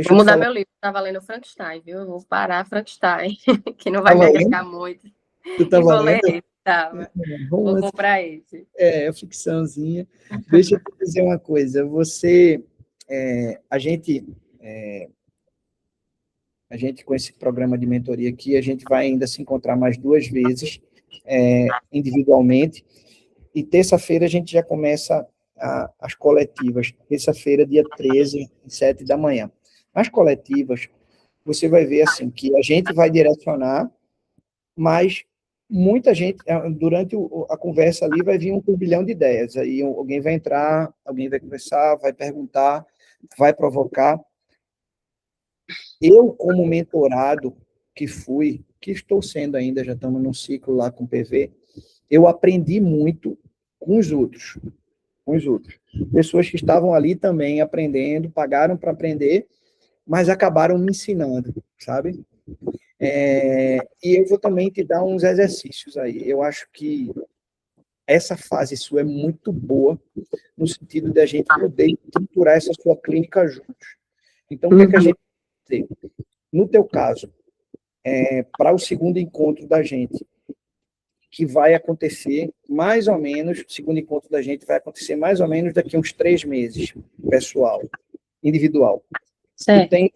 Vou mudar meu livro, estava lendo Frankenstein, viu? Eu vou parar Frankenstein, que não vai me agregar muito. Tu tá vou ler lendo? esse, tava. Vou comprar esse. Ficçãozinha. Deixa eu te dizer uma coisa, a gente com esse programa de mentoria aqui, a gente vai ainda se encontrar mais 2 vezes, individualmente, e terça-feira a gente já começa as coletivas, terça-feira, dia 13, 7 da manhã. As coletivas, você vai ver assim, que a gente vai direcionar, mas muita gente, durante a conversa ali, vai vir um turbilhão de ideias, aí alguém vai entrar, alguém vai conversar, vai perguntar, vai provocar. Eu, como mentorado que estou sendo ainda, já estamos num ciclo lá com o PV, eu aprendi muito com os outros. Pessoas que estavam ali também aprendendo, pagaram para aprender, mas acabaram me ensinando, sabe? E eu vou também te dar uns exercícios aí. Eu acho que essa fase sua é muito boa, no sentido de a gente poder estruturar essa sua clínica juntos. Então, o que é que a gente tem? No teu caso, para o segundo encontro da gente, que vai acontecer mais ou menos, o segundo encontro da gente vai acontecer mais ou menos daqui a uns 3 meses, pessoal, individual. Certo. Tu tem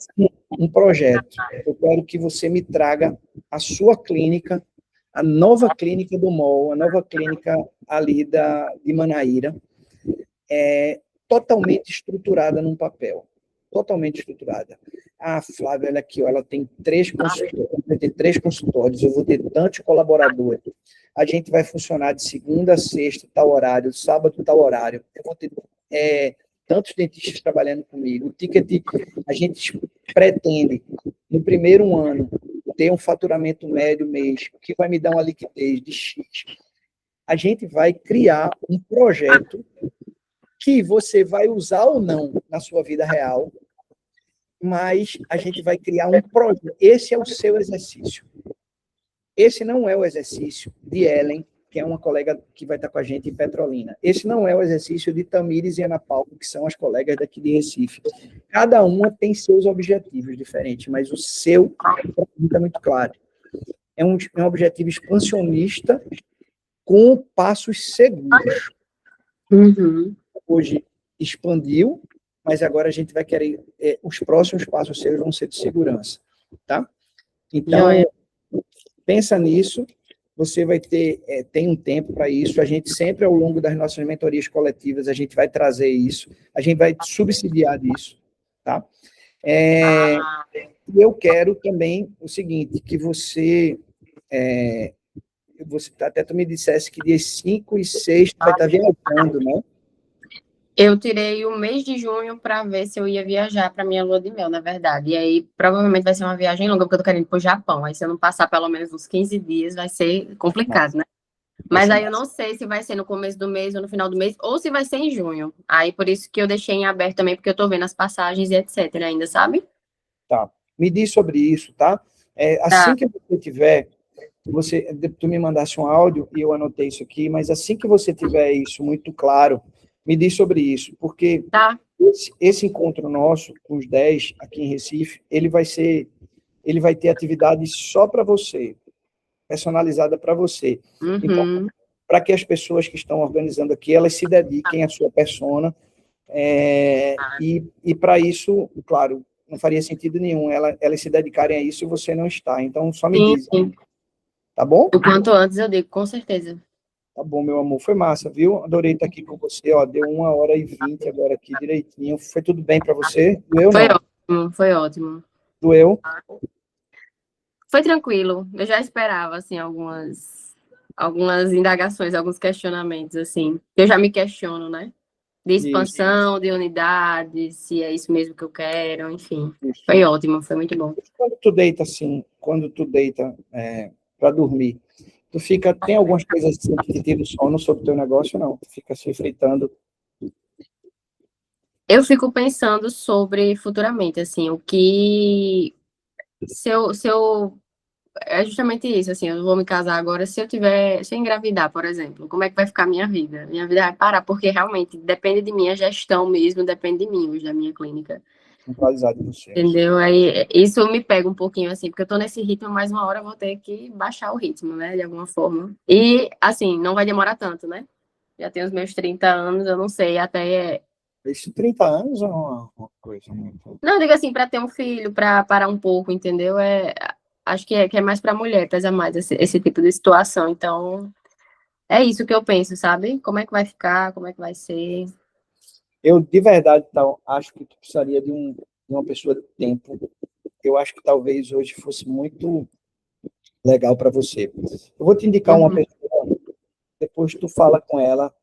um projeto. Eu quero que você me traga a sua clínica, a nova clínica do MOL, a nova clínica ali de Manaíra, totalmente estruturada num papel. Totalmente estruturada. Ah, Flávia, olha aqui, ó, ela tem 3 consultórios, vai ter 3 consultórios, eu vou ter tantos colaboradores. A gente vai funcionar de segunda a sexta, tal horário, sábado, tal horário. Eu vou ter tantos dentistas trabalhando comigo. O ticket, a gente pretende, no primeiro ano, ter um faturamento médio mês, que vai me dar uma liquidez de X. A gente vai criar um projeto que você vai usar ou não na sua vida real, mas a gente vai criar um projeto. Esse é o seu exercício. Esse não é o exercício de Ellen, que é uma colega que vai estar com a gente em Petrolina. Esse não é o exercício de Tamires e Ana Paula, que são as colegas daqui de Recife. Cada uma tem seus objetivos diferentes, mas o seu é muito claro. É um objetivo expansionista com passos seguros. Hoje expandiu, mas agora a gente vai querer... os próximos passos seus vão ser de segurança, tá? Então, pensa nisso. Você vai ter, tem um tempo para isso, a gente sempre, ao longo das nossas mentorias coletivas, a gente vai trazer isso, a gente vai subsidiar disso, tá? E eu quero também o seguinte, que você até tu me dissesse que dias 5 e 6 tu vai estar viajando, né? Eu tirei o mês de junho para ver se eu ia viajar para minha lua de mel, na verdade. E aí, provavelmente vai ser uma viagem longa, porque eu tô querendo ir pro Japão. Aí, se eu não passar pelo menos uns 15 dias, vai ser complicado, né? Mas aí eu não sei se vai ser no começo do mês ou no final do mês, ou se vai ser em junho. Aí, por isso que eu deixei em aberto também, porque eu tô vendo as passagens e etc ainda, sabe? Tá. Me diz sobre isso, tá? Assim que você tiver... tu me mandasse um áudio e eu anotei isso aqui, mas assim que você tiver isso muito claro, me diz sobre isso, porque esse encontro nosso com os 10 aqui em Recife, ele vai ter atividade só para você, personalizada para você. Então, para que as pessoas que estão organizando aqui, elas se dediquem à sua persona, e para isso, claro, não faria sentido nenhum elas se dedicarem a isso e você não está. Então, só me diz. Tá bom? O quanto antes eu digo, com certeza. Tá bom, meu amor. Foi massa, viu? Adorei estar aqui com você. Ó, deu 1h20 agora aqui direitinho. Foi tudo bem para você? Doeu, foi não? Ótimo, foi ótimo. Doeu? Foi tranquilo. Eu já esperava, assim, algumas indagações, alguns questionamentos, assim. Eu já me questiono, né? De expansão, de unidade, se é isso mesmo que eu quero, enfim. Isso. Foi ótimo, foi muito bom. Quando tu deita para dormir, tem algumas coisas assim que te tiram sono sobre o teu negócio, não? Tu fica se fritando. Eu fico pensando sobre futuramente, assim, o que... Se eu é justamente isso, assim, eu vou me casar agora, se eu engravidar, por exemplo, como é que vai ficar a minha vida? Minha vida vai parar, porque realmente depende de mim, a gestão mesmo depende de mim, hoje, da minha clínica. Centralizado em você. Entendeu? Aí, isso me pega um pouquinho, assim, porque eu tô nesse ritmo, mais uma hora eu vou ter que baixar o ritmo, né, de alguma forma. E, assim, não vai demorar tanto, né? Já tenho os meus 30 anos, eu não sei, até... Isso, 30 anos é uma coisa muito... Não, eu digo assim, para ter um filho, para parar um pouco, entendeu? Acho que é mais para mulher, pesa mais esse tipo de situação. Então, é isso que eu penso, sabe? Como é que vai ficar, como é que vai ser. Eu, de verdade, acho que tu precisaria de uma pessoa de tempo. Eu acho que talvez hoje fosse muito legal para você. Eu vou te indicar uma pessoa, depois tu fala com ela,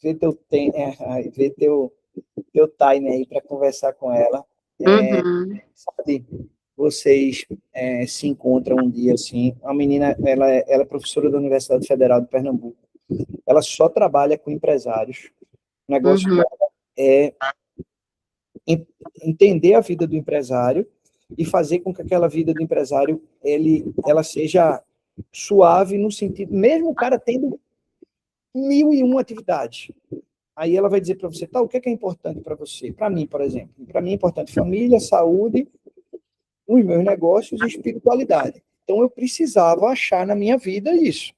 vê teu time aí para conversar com ela. Sabe, vocês se encontram um dia assim. A menina, ela é professora da Universidade Federal de Pernambuco. Ela só trabalha com empresários. O negócio dela é entender a vida do empresário e fazer com que aquela vida do empresário ela seja suave no sentido, mesmo o cara tendo 1001 atividades. Aí ela vai dizer para você, o que é importante para você? Para mim, por exemplo. Para mim é importante família, saúde, os meus negócios e espiritualidade. Então eu precisava achar na minha vida isso.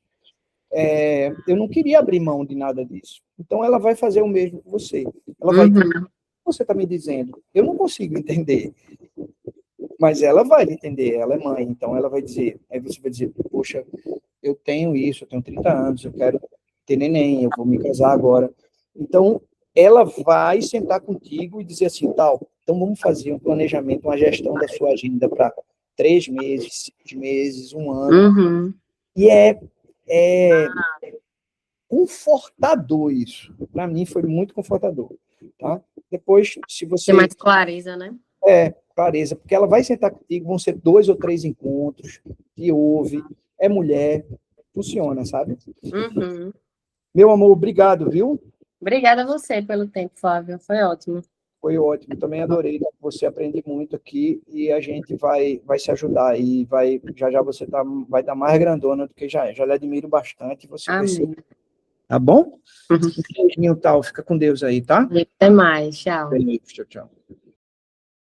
Eu não queria abrir mão de nada disso. Então ela vai fazer o mesmo com você. Ela vai você está me dizendo, eu não consigo entender, mas ela vai entender, ela é mãe, então ela vai dizer, aí você vai dizer, poxa, eu tenho isso, eu tenho 30 anos, eu quero ter neném, eu vou me casar agora. Então, ela vai sentar contigo e dizer assim, então vamos fazer um planejamento, uma gestão da sua agenda para 3 meses, 6 meses, 1 ano. E é confortador isso. Para mim foi muito confortador. Tá? Depois, se você... Tem mais clareza, né? Clareza, porque ela vai sentar contigo, vão ser 2 ou 3 encontros, te ouve, é mulher, funciona, sabe? Meu amor, obrigado, viu? Obrigada a você pelo tempo, Flávio, foi ótimo. Foi ótimo, também adorei, né? Você aprende muito aqui e a gente vai se ajudar e já você vai estar mais grandona do que já é. Já lhe admiro bastante, você cresceu. Tá bom? Um beijinho, tal, fica com Deus aí, tá? Até mais, tchau. Beijo, tchau, tchau.